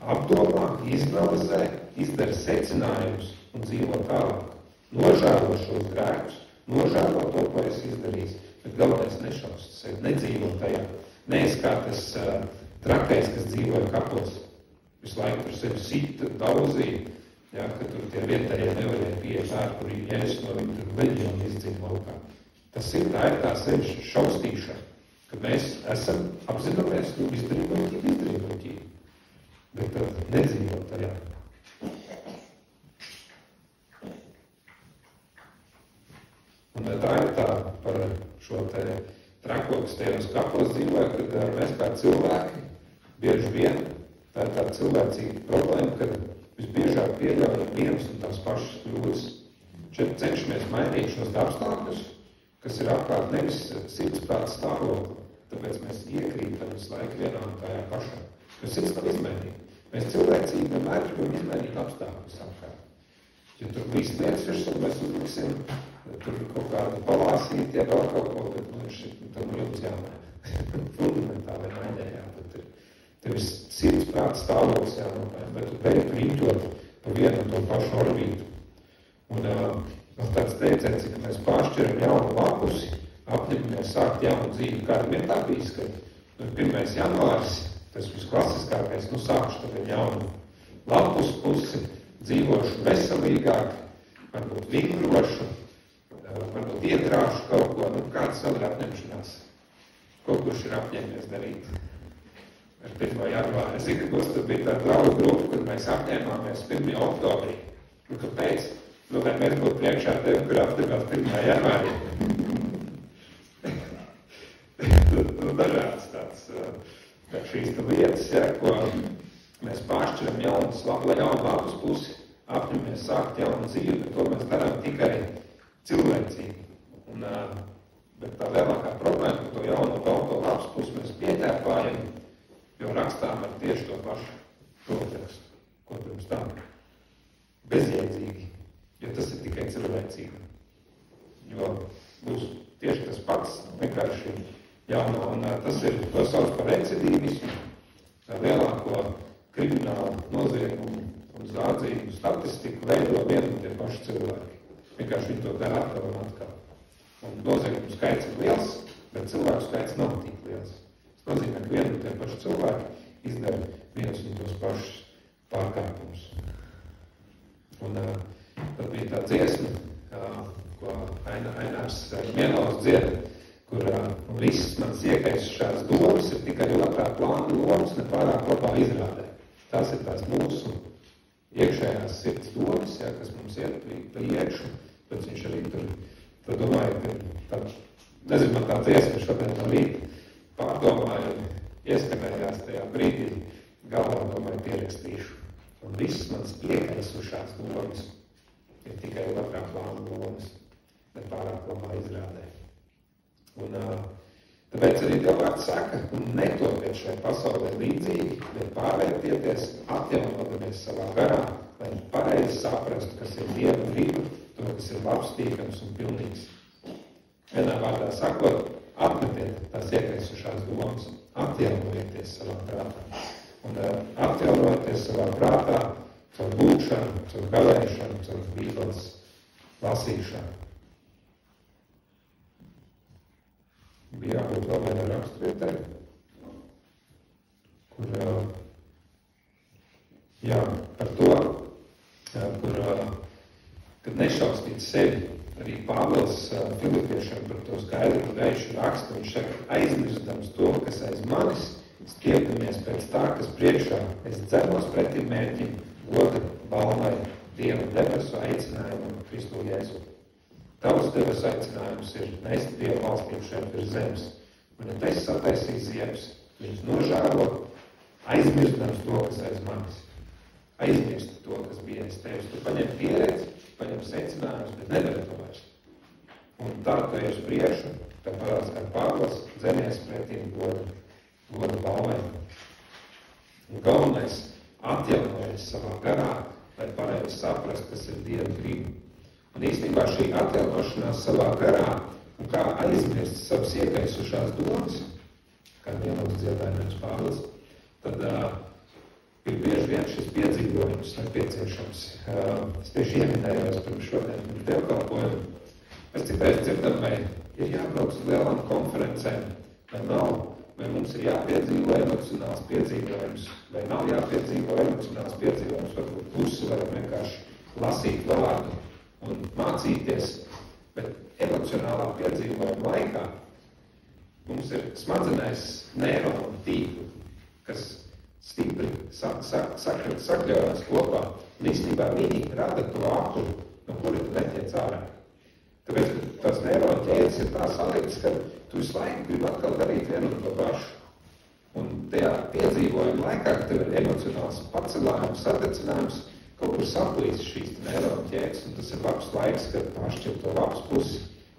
[SPEAKER 1] Apdomā, izanalizē, izdara secinājumus un dzīvo tālāk. Nožēlo šos grēkus, nožēlo to, ko esi izdarījis, bet galvenais nešausti sevi, nedzīvo tajā. Neesi kā tas trakais, kas dzīvoja kapos. Visu laiku tur sevi sita, daudzīja, ja, ka tur tie vietējie nevarēja pieiet ārpurī, Jēzus no viņa tur leģionu izdzīvo laukā. Tas ir tā sevi šaustīšana, ka mēs esam apzināmies, ka izdarījumu, bet tad nedzīvo tajā. Un tā ir tā par šo te trako, kas tajos kapos dzīvoja, kad mēs kā cilvēki bieži vien, tā ir tā cilvēcīga problēma, kad visbiežāk pieļaujam vienas un tās pašas kļūdas. Šeit cenšamies mainīt šos apstākļus, kas ir apkārt nevis sirdsprāta stāvokli, tāpēc mēs iekrītam visu laiku vienā un tajā pašā, jo sirds nav izmainīt. Mēs cilvēcīgi vienmēr gribam izmainīt apstākļus apkārt. Ja tur līdz lietas virsū, mēs uzliksim tur kaut kādu palāsīt, ja vēl kaut ko, bet viņš ir tam jums jāmaina. Fundamentāli mainējā, tad tev ir sirdsprāta stāvoklis jāmaina, bet tu beidz krītot pa vienu un to pašu orbītu. Un tāds teiciens, ka mēs pāršķiram jaunu lapusi, apņemamies sākt jaunu dzīvi. Kāda vien tā bijis, ka 1. janvāris, tas visklasiskākais, sākšu tagad jaunu lapus pusi, dzīvošu veselīgāk, varbūt vingrošu, varbūt ietrāšu kaut ko, kāds vēl ir apņemšanās. Kaut kurš ir apņēmies darīt. Ar 1. janvāri. Es zinu, ka tas bija tā draugu grupa, kad mēs apņēmāmies 1. oktobrī. Kāpēc? Lai mēs būtu priekšā tevi, kur apņemās 1. janvārī. Dažādas tāds šīs lietas, ja, ko mēs pāršķiram jaunu lapus pusi, apņemamies sākt jaunu dzīvi, bet to mēs darām tikai cilvēcīgi. Bet tā lielākā problēma, ka to jaunu balto lapus pusi mēs pieķēpājam, jo rakstām ar tieši to pašu protekstu, ko pirms tam. Bezjēdzīgi, jo tas ir tikai cilvēcīgi. Jo būs tieši tas pats, vienkārši jaunā, un tas ir, to sauc par recidīvismu, lielāko kriminālu noziegumu un zādzību statistiku veido vienu un tie paši cilvēki. Vienkārši viņi to dara atkal un atkal. Un noziegumu skaits ir liels, bet cilvēku skaits nav tik liels. Tas nozīmē, ka vienu un tie paši cilvēki izdara vienus un tos pašus pārkāpumus. Un tad bija tā dziesma, ko Ainārs Mielovs dzieda, kur viss mans iekaišās domas ir tikai otrā plāna lomas, ne pārāk labā izrādē. Tās ir tās mūsu iekšējās sirds domas, ja, kas mums iet pa iekšu, bet viņš arī tur domāja, ka nezinu, man tā dziesma šodien no rīta pārdomāja un ieskanējās tajā brīdī galvā, domāju, pierakstīšu. Un viss mans iekaisušās domas ir tikai otrā plāna lomas, ne pārāk labā izrādē. Un tāpēc arī Dievvārds saka, un netopiet šai pasaulē līdzīgi, bet pārvērtieties, atjaunoties savā garā, lai pareizi saprastu, kas ir Dieva griba, to, kas ir labs, tīkams un pilnīgs. Vienā vārdā sakot, apmetiet tās iekaisušās domas, atjaunojieties savā prātā. Un atjaunojieties savā prātā caur lūgšanu, caur gavēšanu, caur Bībeles lasīšanu. Bija jābūt vēl vienā raksturvietē, kur, par to, kad nešaustīt sevi, arī Pāvils Filipiešiem par to skaidru un gaišu rakstu, viņš saka, aizmirstams to, kas aiz manis, stiepamies pēc tā, kas priekšā es dzenos pretim mērķim, goda balvai, Dieva debesu aicinājumu un Kristu Jēzu. Tavs debesu aicinājums ir nest Dieva valstību šeit virs zemes. Un ja tas sataisīs ziemas, viņus nožēlo, aizmirstams to, kas aiz manis. Aizmirst to, kas bija aiz tevis. Tu paņem pieredzi, paņem secinājumus, bet nedara to vairs. Un tā, ka ir uz priekšu, tā parāds kā Pāvils, dzenies pretīm goda balvai. Un galvenais atjaunojas savā garā, lai pareizi saprast, kas ir Dieva griba. Un īstenībā šī atjaunošanās savā garā un kā aizmirst savas iekaisušās domas, kā Mielovs dziedājums Pāvils, tad ir bieži vien šis piedzīvojums nepieciešams. Es tieši ieminējos pirms šodien dievkalpojumu. Mēs citreiz dzirdam, vai ir jābrauc uz lielām konferencēm, vai nav, vai mums ir jāpiedzīvo emocionāls piedzīvojums, vai nav jāpiedzīvo emocionāls piedzīvojums, varbūt pusi varam vienkārši lasīt vārdu un mācīties, bet emocionālā piedzīvojuma laikā mums ir smadzenēs neironu tīkli, kas stipri sakļojās kopā, un īstenībā viņi rada to apli, no kura tu netiec ārā. Tāpēc, ka tās neironu ķēdes ir tā saliktas, ka tu visu laiku gribi atkal darīt vienu un to pašu. Un tajā piedzīvojuma laikā, ka tev ir emocionāls pacelājums, sadecinājums, kaut kur saplīs šīs neironu ķēdes, un tas ir labs laiks, kad pašķir to labs pusi,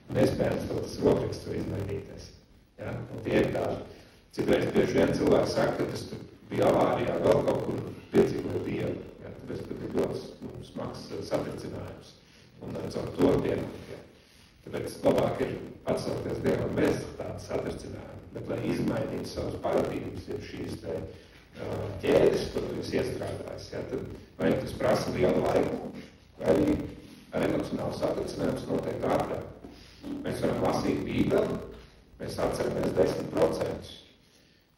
[SPEAKER 1] un iespējams tas rotriks tur izmainīties. Ja? Un tie ir tādi. Citreiz bieži vien cilvēki saka, ka tas tur bija avārijā, vēl kaut kur piedzīvoja Dievu. Ja? Tāpēc tur bija ļoti smags satricinājums. Un caur to pienākiem. Tāpēc labāk ir atsaukties Dievam bez tādas satricinājumu. Bet, lai izmainītu savas paradigmas, ir šīs ķēdes, ko tu esi iestrādājis, ja? Tad vai tas prasa lielu laiku, vai arī ar emocionālu satricinājumus noteikti ātrāk. Mēs varam lasīt Bībeli, mēs atceramies 10%.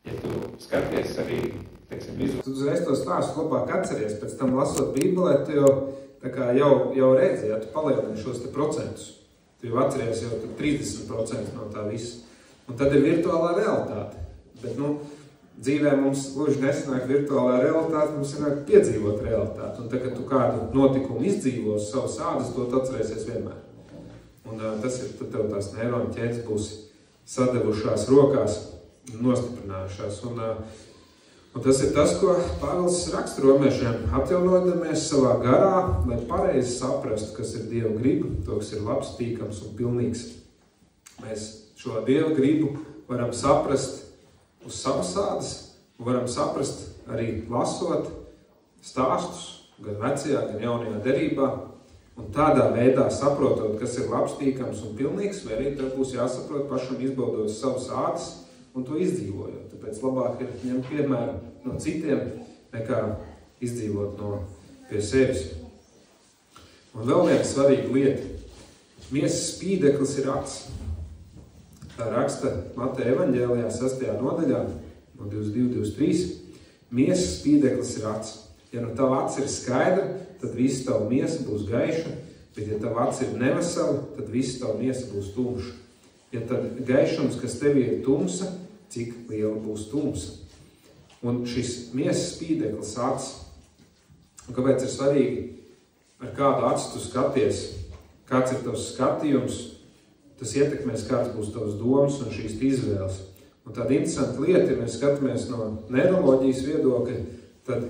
[SPEAKER 1] Ja tu skaties arī, teiksim,
[SPEAKER 2] Tu uzreiz to stāstu labāk atceries, pēc tam lasot Bībelē, tu jau redzi, ja tu palielini šos te procentus. Tu jau atceries jau 30% no tā visa. Un tad ir virtuālā realitāte. Bet, dzīvē mums gluži nesanāk virtuālā realitāte, mums sanāk piedzīvot realitāti. Un tad, kad tu kādu notikumu izdzīvos savas ādas, to atcerēsies vienmēr. Un tas ir, tad tev tās neironu ķēdes būs sadevušās rokās un nostiprinājušās. Un tas ir tas, ko Pāvils raksta romiešiem. Atjaunojamies savā garā, lai pareizi saprastu, kas ir Dieva griba, to, kas ir labs, tīkams un pilnīgs. Mēs šo Dieva gribu varam saprast uz savas ādas, Un varam saprast arī lasot stāstus, gan vecajā, gan jaunajā derībā, un tādā veidā saprotot, kas ir labs, tīkams un pilnīgs, vai arī tev būs jāsaprot pašam izbaudot savus ādas un to izdzīvojot. Tāpēc labāk ir ņemt piemēru no citiem, nekā izdzīvot no pie sevis. Un vēl viena svarīga lieta. Miesas spīdeklis ir acs. Tā raksta Mateja evaņģēlijā 6. nodaļā, no 22-23. Miesas spīdeklis ir acs. Ja nu tava acs ir skaidra, tad visa tava miesa būs gaiša, bet ja tava acs ir nevesela, tad visa tava miesa būs tumša. Ja tad gaišums, kas tev ir tumsa, cik liela būs tumsa. Un šis miesas spīdeklis acs. Un kāpēc ir svarīgi, ar kādu acu tu skaties, kāds ir tavs skatījums, tas ietekmēs, kāds būs tavs domas un šīs izvēles. Un tāda interesanta lieta, ja mēs skatāmies no neiroloģijas viedokļa, tad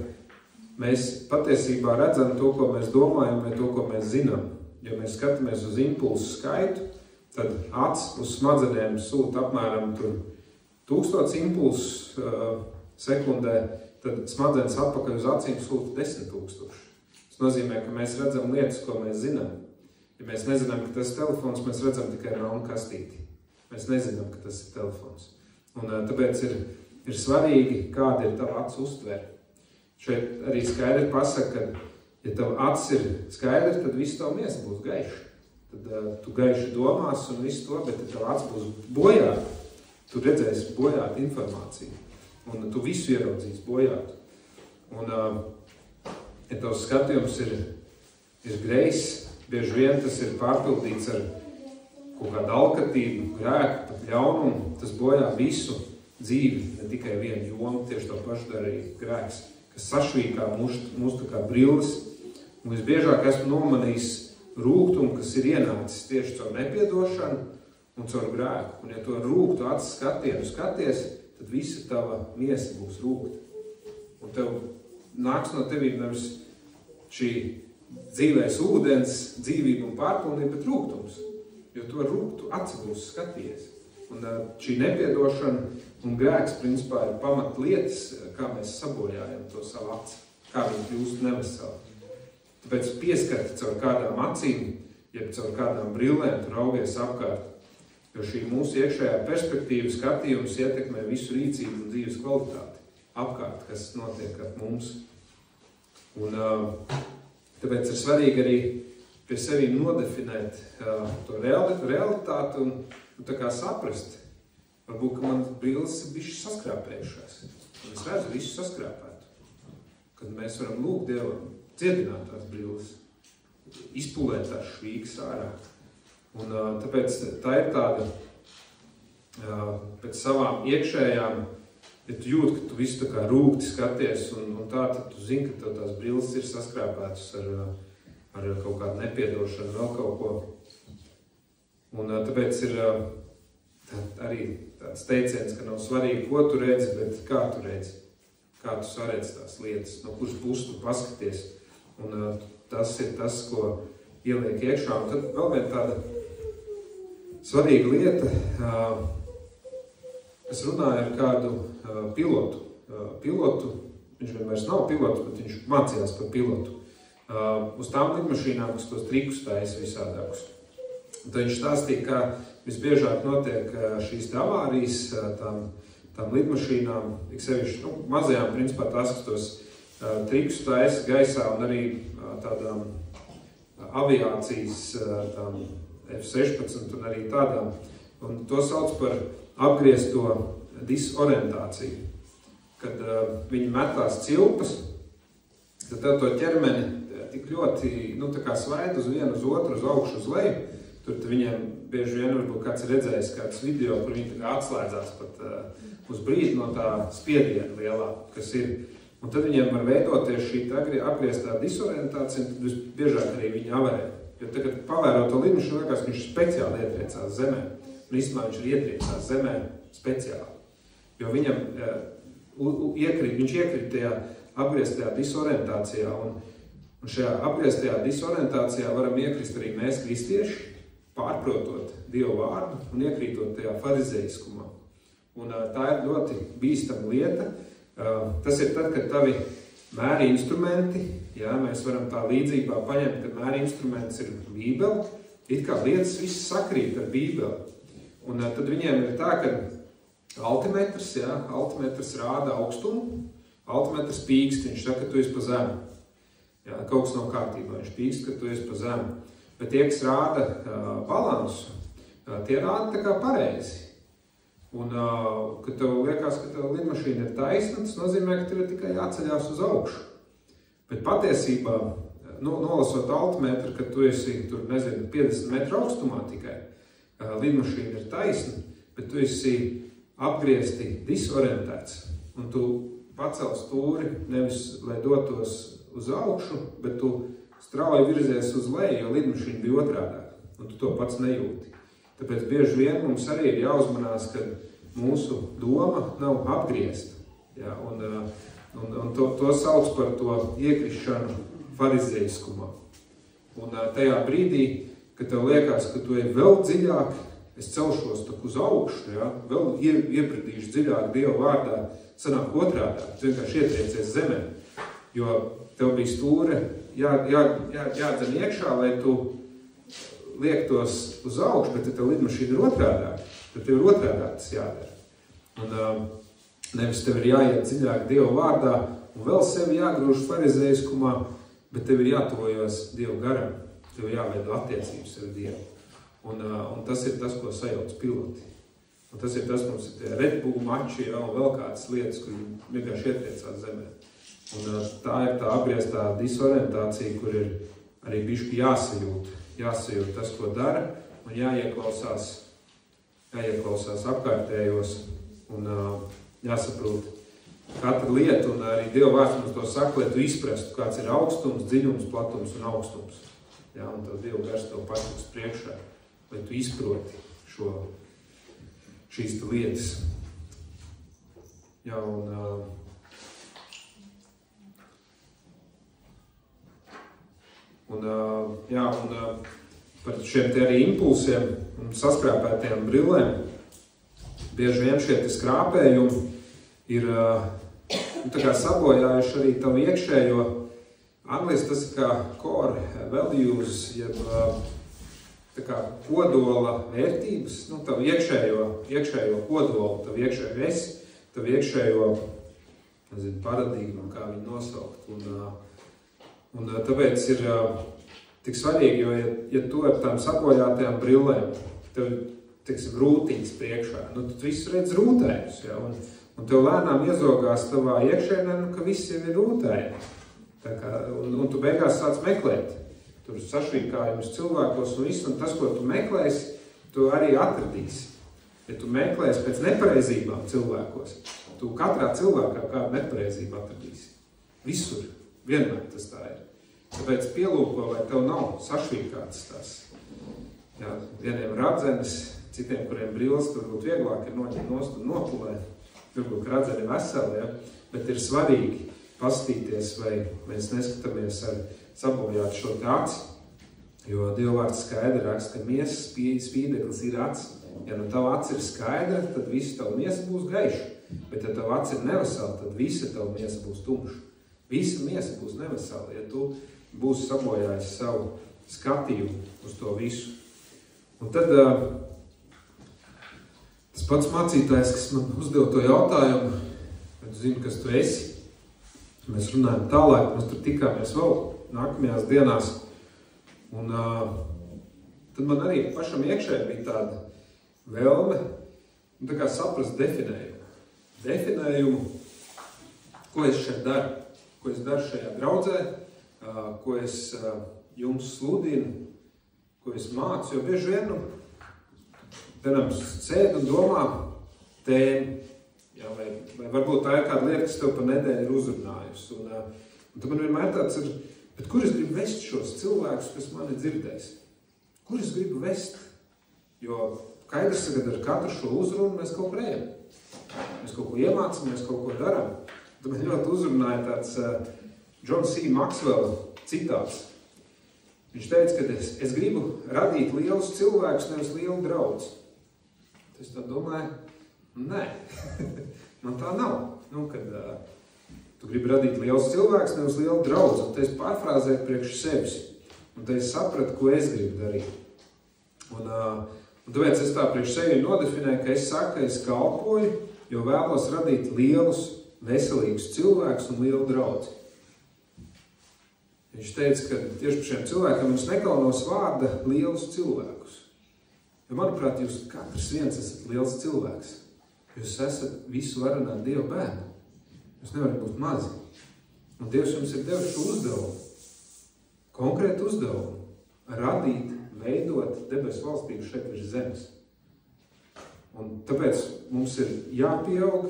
[SPEAKER 2] mēs patiesībā redzam to, ko mēs domājam, vai to, ko mēs zinām. Ja mēs skatāmies uz impulsu skaitu, tad acs uz smadzenēm sūta apmēram 1000 impulsus sekundē, tad smadzenes atpakaļ uz acīm sūta 10 000. Tas nozīmē, ka mēs redzam lietas, ko mēs zinām. Ja mēs nezinām, ka tas ir telefons, mēs redzam tikai melnu kastīti. Mēs nezinām, ka tas ir telefons. Un tāpēc ir svarīgi, kāda ir tava acu uztvere. Šeit arī skaidri pasaka, ka, ja tava acs ir skaidra, tad viss tava miesa būs gaiša. Tad tu gaiši domās un visu to, bet ja tava acs būs bojāta, tu redzēsi bojātu informāciju. Un tu visu ieraudzīsi bojātu. Un ja tavs skatījums ir greizs, bieži vien tas ir pārpildīts ar kaut kādu alkatību, grēku, pat ļaunumu. Tas bojā visu dzīvi, ne tikai vienu jomu, tieši to pašu dara arī grēks, kas sašvīkā mūs tā kā brilles. Un visbiežāk esmu nomanījis rūgtumu, kas ir ienācis tieši caur nepiedošanu un caur grēku. Un ja to rūgtu acis skatienu skaties, tad visa tava miesa būs rūgta. Un tev nāks no tevī nevis šī dzīvēs ūdens, dzīvība un pārpilnība, bet rūgtums. Jo to rūgtu aci būs skaties. Un šī nepiedošana un grēks, principā, ir pamat lietas, kā mēs sabojājam to savu aci, kā viņi kļūst neveseli. Tāpēc pieskati caur kādām acīm, jeb caur kādām brillēm, tu raugies apkārt. Jo šī mūsu iekšējā perspektīva skatījums ietekmē visu rīcību un dzīves kvalitāti apkārt, kas notiek ar mums. Un tāpēc ir svarīgi arī pie sevi nodefinēt to realitāti un tā kā saprast. Varbūt, ka man brilles ir bišķi saskrāpējušās. Un es redzu visu saskrāpētu. Kad mēs varam lūgt Dievam dziedināt tās brilles, izpulēt tās švīgas ārā. Un tāpēc tā ir tāda pēc savām iekšējām, ja tu jūt, ka tu visu tā kā rūgti skaties un tā, tad tu zini, ka tev tās brilles ir saskrāpētas ar kaut kādu nepiedošanu, vēl kaut ko. Un tāpēc ir arī tāds teiciens, ka nav svarīgi, ko tu redzi, bet kā tu redzi. Kā tu saredzi tās lietas, no kuras puses tu paskaties. Un tas ir tas, ko ieliek iekšā. Un tad vēl viena tāda svarīga lieta. Es runāju ar kādu pilotu. Viņš vienmēr nav pilots, bet viņš mācījās par pilotu. Uz tām lidmašīnām, kas tos trikus taisa visādākus. Tad viņš stāstīja, kā visbiežāk notiek šīs avārijas tām lidmašīnām, ik sevišķi mazajām, principā tās, kas tos trikus taisa gaisā un arī tādām aviācijas, tām F-16 un arī tādām. Un to sauc par apgriezto disorientāciju. Kad viņi metās cilpas, tad tev to ķermeni tik ļoti, tā kā svaid uz vienu, uz otru, uz augšu, uz leju. Tur viņiem bieži vien varbūt kāds redzējis kāds video, kur viņi tā kā atslēdzās pat uz brīdi no tā spiediena lielā, kas ir. Un tad viņiem var veidoties šī apgrieztā disorientācija, un tad visbiežāk arī viņi avarē. Jo tagad pavērot to lidmašīnu, liekas, ka viņš speciāli ietriecās zemē. Un īstenībā viņš ir ietriecās zemē speciāli. Jo viņam viņš iekrīt tajā apgrieztajā disorientācijā. Un šajā apgrieztajā disorientācijā varam iekrist arī mēs kristieši, pārprotot Dievu vārdu un iekrītot tajā farizeiskumā. Un tā ir ļoti bīstama lieta, Tas ir tad, kad tavi mēri instrumenti, jā, mēs varam tā līdzībā paņemt, ka mēri instruments ir Bībele, it kā lietas viss sakrīt ar Bībeli. Un tad viņiem ir tā, ka altimetrs, jā, altimetrs rāda augstumu, altimetrs pīkst, viņš saka, ka tu esi pa zemu. Jā, kaut kas nav kārtībā, viņš pīkst, ka tu esi pa zemu. Bet tie, kas rāda balansu, tie rāda tā kā pareizi. Un, kad tev liekas, ka tev lidmašīna ir taisna, tas nozīmē, ka tev ir tikai jāceļās uz augšu. Bet patiesībā, nolasot altimetru, kad tu esi, tur, nezinu, 50 metru augstumā tikai, lidmašīna ir taisna, bet tu esi apgriezti disorientēts. Un tu pacel stūri nevis, lai dotos uz augšu, bet tu strauji virzies uz leju, jo lidmašīna bija otrādāk. Un tu to pats nejūti. Tāpēc bieži vien mums arī ir jāuzmanās, ka mūsu doma nav apgriezta. Ja? Un to sauc par to iekrišanu farizejiskumā. Un tajā brīdī, kad tev liekas, ka tu ej vēl dziļāk, es celšos uz augšu, ja? Vēl iepratīšu dziļāk Dieva vārdā, sanāk otrādā, tu vienkārši ietriecies zemē. Jo tev bija stūre jādzen iekšā, lai tu liektos uz augšu, bet ja tev lidmašīna ir otrādāk, tad tev ir otrādāk tas jādara. Un nevis tev ir jāiet dziļāk Dieva vārdā un vēl sevi jāgrūž farizejiskumā, bet tev ir jātuvojas Dieva garam, tev jāveido attiecības ar Dievu. Un tas ir tas, ko sajauc piloti. Un tas ir tas, mums ir tie Red Bull mači, ja, un vēl kādas lietas, kur vienkārši ietriecās zemē. Un tā ir tā apgrieztā disorientācija, kur ir arī bišķi jāsajūt tas, ko dara, un jāieklausās apkārtējos un jāsaprot katra lieta, un arī Dieva vārds mums to saka, lai tu izprastu, kāds ir augstums, dziļums, platums un augstums. Jā, un tad Dieva gars tev patiks priekšā, lai tu izproti šīs lietas. Jā, un par šiem te arī impulsiem un saskrāpētajām brillēm bieži vien šie te skrāpējumi ir tā kā sabojājuši arī tavu iekšējo, angliski tas ir kā core values, jeb tā kā kodola vērtības, tavu iekšējo kodolu, tavu iekšējo esi, tavu iekšējo, paradigmu, kā viņu nosaukt. Un tāpēc ir tik svarīgi, jo, ja tu ar tām sabojātajām brillēm, tev, teiksim, rūtīņas priekšā, tu visu redz rūtējus, ja, un tev lēnām iezogās tavā iekšēnē, ka viss jau ir rūtēji. Un tu beigās sāc meklēt. Tur sašvīkājumus cilvēkos un visu, un tas, ko tu meklēsi, tu arī atradīsi. Ja tu meklēsi pēc nepareizībām cilvēkos, tu katrā cilvēkā kādu nepareizību atradīsi. Visur. Vienmēr tas tā ir. Tāpēc pielūko, vai tev nav sašvīkāts tās. Jā, vieniem radzenes, citiem, kuriem brilles, tur būtu vieglāk ir noķert nost un nopulēt. Tur būtu radzeni veseli, ja? Bet ir svarīgi paskatīties, vai mēs neskatāmies ar sabojāt šo te aci. Jo Dieva vārds skaidri raksta, ka miesas spīdeklis ir acis. Ja tava aci ir skaidra, tad visa tava miesa būs gaiša. Bet ja tava aci ir nevesela, tad visa tava miesa būs tumša. Visa miesa būs nevesela, ja tu būsi sabojājis savu skatījumu uz to visu. Un tad tas pats mācītājs, kas man uzdeva to jautājumu, vai tu zini, kas tu esi, mēs runājam tālāk, mēs tur tikāmies vēl nākamajās dienās. Un tad man arī pašam iekšē bija tāda vēlme, tā kā saprast definējumu, ko es šeit daru. Ko es daru šajā draudzē, ko es jums sludinu, ko es mācu, jo bieži vien, piemēram, sēd un domā tēmu, jā, vai varbūt tā ir kāda lieta, kas tev pa nedēļu ir uzrunājusi. Un tad man vienmēr tāds ir, bet kur es gribu vest šos cilvēkus, kas mani dzirdēs? Kur es gribu vest? Jo skaidrs, ka ar katru šo uzrunu mēs kaut kur ejam. Mēs kaut ko iemācam, mēs kaut ko darām. Tad man ļoti uzrunāja tāds John C. Maxwell citāts. Viņš teica, ka es gribu radīt lielus cilvēkus, nevis lielu draudzi. Es tā domāju, nē, man tā nav. kad tu gribi radīt liels cilvēks, nevis lielu draudzi, un te es pārfrāzēju priekš sevis. Un te es sapratu, ko es gribu darīt. Un tāpēc es tā priekš sevi nodefinēju, ka es saku, ka es kalpoju, jo vēlos radīt lielus, veselīgus cilvēkus un lielu draudzi. Viņš teica, ka tieši par šiem cilvēkiem mums nekaunos vārda lielus cilvēkus. Jo, manuprāt, jūs katrs viens esat liels cilvēks. Jūs esat visu varenā Dieva bērni. Jūs nevarat būt mazi. Un Dievs jums ir devis šo uzdevumu. Konkrētu uzdevumu. Radīt, veidot debesu valstību šeit virs zemes. Un tāpēc mums ir jāpieaug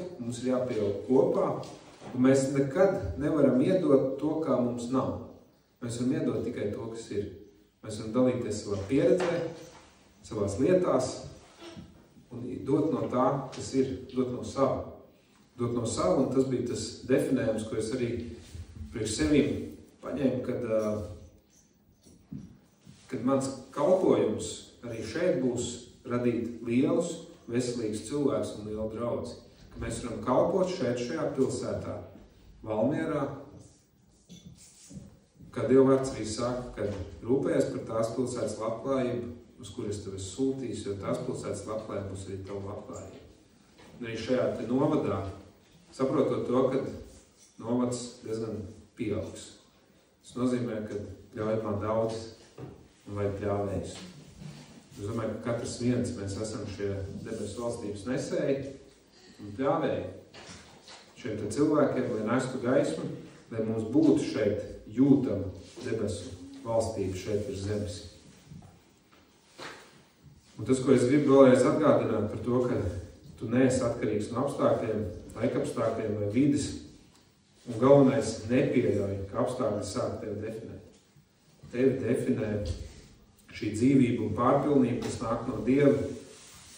[SPEAKER 2] kopā, un mēs nekad nevaram iedot to, kā mums nav. Mēs varam iedot tikai to, kas ir. Mēs varam dalīties savā pieredzē, savās lietās, un dot no tā, kas ir, dot no sava. Dot no sava, un tas bija tas definējums, ko es arī priekš sevīm paņēmu, kad mans kalpojums arī šeit būs radīt lielus, veselīgus cilvēkus un lielu draudzi. Ka mēs varam kalpot šeit, šajā pilsētā, Valmierā, kā Dieva vārds arī saka, kad rūpējies par tās pilsētas labklājību, uz kuras tev esi sūtījis, jo tās pilsētas labklājība būs arī tava labklājība. Un arī šajā te novadā, saprotot to, ka novads diezgan pieaugs. Tas nozīmē, ka ļauj man daudz un vajag pļāvējus. Es domāju, ka katrs viens mēs esam šie debesu valstības nesēji un pļāvēji šiem te cilvēkiem, lai nestu gaismu, lai mums būtu šeit jūtama debesu valstība šeit virs zemes. Un tas, ko es gribu vēlreiz atgādināt par to, ka tu neesi atkarīgs no apstākļiem, laikapstākļiem vai vides, un galvenais nepieļauj, ka apstākļi sāk tevi definēt. Tevi definē šī dzīvība un pārpilnība, kas nāk no Dieva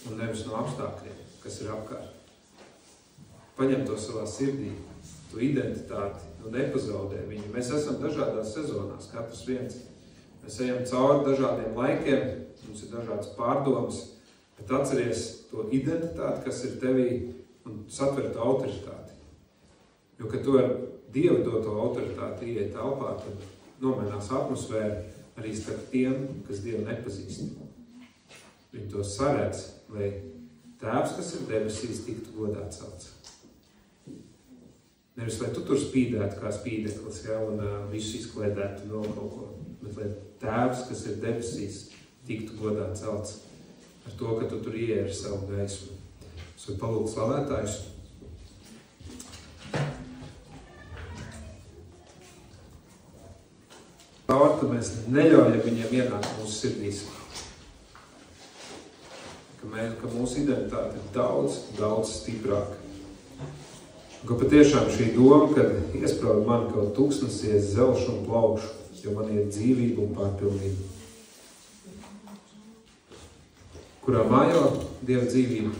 [SPEAKER 2] un nevis no apstākļiem, kas ir apkārt. Paņem to savā sirdī, to identitāti un nepazaudē viņu. Mēs esam dažādās sezonās, katrs viens. Mēs ejam cauri dažādiem laikiem, mums ir dažādas pārdomas, bet atceries to identitāti, kas ir tevī, un satver to autoritāti. Jo, kad tu ar Dievu doto autoritāti ieiet telpā, tad nomainās atmosfēra arī starp tiem, kas Dievu nepazīst. Viņi to saredz, lai Tēvs, kas ir debesīs, tiktu godā celts. Nevis, lai tu tur spīdētu kā spīdeklis, ja, un visu izkliedētu vēl kaut ko, bet lai Tēvs, kas ir debesīs, tiktu godā celts ar to, ka tu tur ieej ar savu gaismu. Es varu palūgt slavētājus. Tad mēs neļaujam viņiem ienākt mūsu sirdīs. Ka mūsu identitāte ir daudz, daudz stiprāka. Ka patiešām šī doma, kad iesprauj mani kaut tūkstnesies zelšu un plaukšu, jo man ir dzīvība un pārpilnība. Kurā mājo Dieva dzīvība?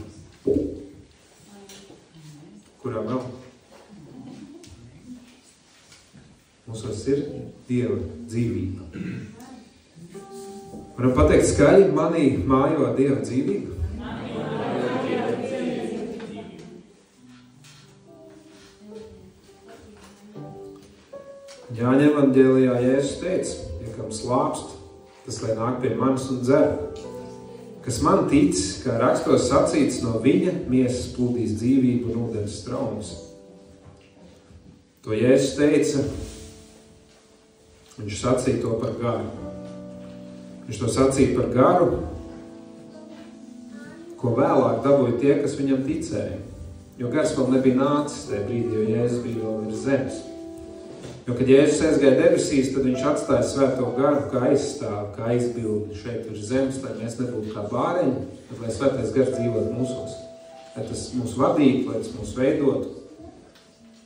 [SPEAKER 2] Kurā nav? Mūsos ir Dieva dzīvība. Varam pateikt skaļi, manī mājo Dieva dzīvība? Jāņa evanģēlijā Jēzus teica, ja kam slāpst, tas lai nāk pie manis un dzer. Kas man tic, kā rakstos sacīts, no viņa miesas plūdīs dzīvību un ūdens straumes. To Jēzus teica, viņš sacīja to par garu. Viņš to sacīja par garu, ko vēlāk dabūja tie, kas viņam ticēja. Jo gars vēl nebija nācis tajā brīdī, jo Jēzus bija vēl virs zemes. Jo, kad Jēzus aizgāja debesīs, tad viņš atstāja svēto garu kā aizstāvu, kā aizbildi šeit virs zemes, lai mēs nebūtu kā bāreņi, bet lai svētais gars dzīvot mūsos. Lai tas mūs vadītu, lai tas mūs veidotu.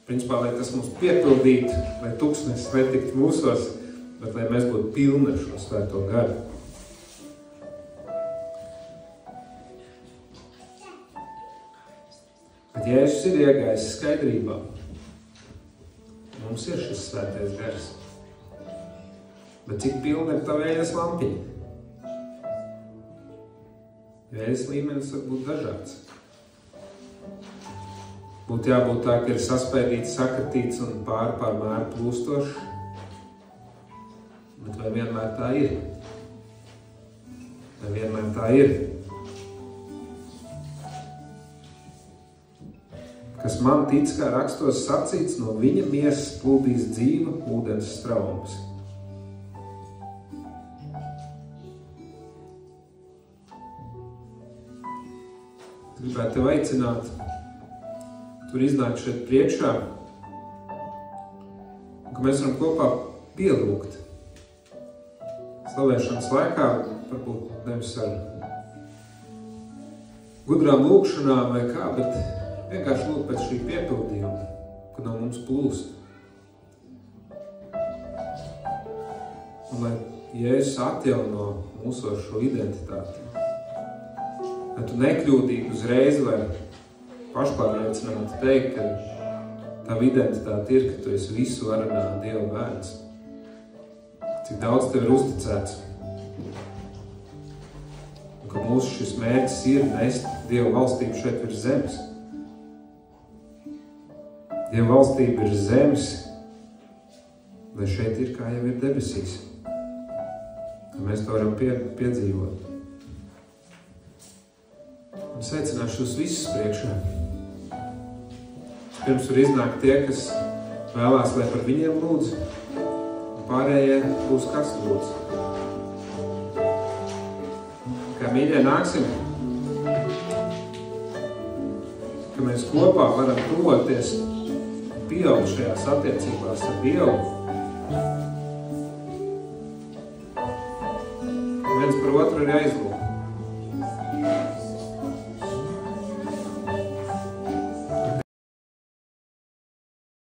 [SPEAKER 2] Principā, lai tas mūs piepildītu, lai tūkstnesis netiktu mūsos, bet lai mēs būtu pilni ar šo svēto garu. Bet Jēzus ir iegājis skaidrībā. Mums ir šis svētais gars. Bet cik pilna ir tā vējas lampiņa? Vējas līmenis var būt dažāds. Būtu jābūt tā, ka ir saspēdīts, sakratīts un pār mēru plūstošs. Bet vai vienmēr tā ir? Vai vienmēr tā ir? Kas man tic, kā rakstos sacīts, no viņa miesas plūdīs dzīva ūdens straumes. Gribētu tev aicināt, tur iznāk šeit priekšā, ka mēs varam kopā pielūgt. Slavēšanas laikā, varbūt nevis ar gudrām lūkšanām vai kā, bet vienkārši lūgt pēc šī piepildījuma, ka no mums plūst. Un lai Jēzus atjauno mūsos šo identitāti. Lai tu nekļūdīgi uzreiz vai pašpārliecināti teikt, ka tava identitāte ir, ka tu esi visu varenā Dieva bērns. Cik daudz tev ir uzticēts. Un ka mūsu šis mērķis ir nest Dieva valstību šeit virs zemes. Dieva valstība ir zemes, lai šeit ir, kā jau ir debesīs. Lai mēs to varam piedzīvot. Un sveicināšu jūs visus priekšā. Pirms var iznākt tie, kas vēlās, lai par viņiem lūdz, un pārējie būs kas lūdz. Kā mīļie nāksim, ka mēs kopā varam tuvoties un pieaugt šajās attiecībās ar Dievu. Viens par otru ir aizlūgt.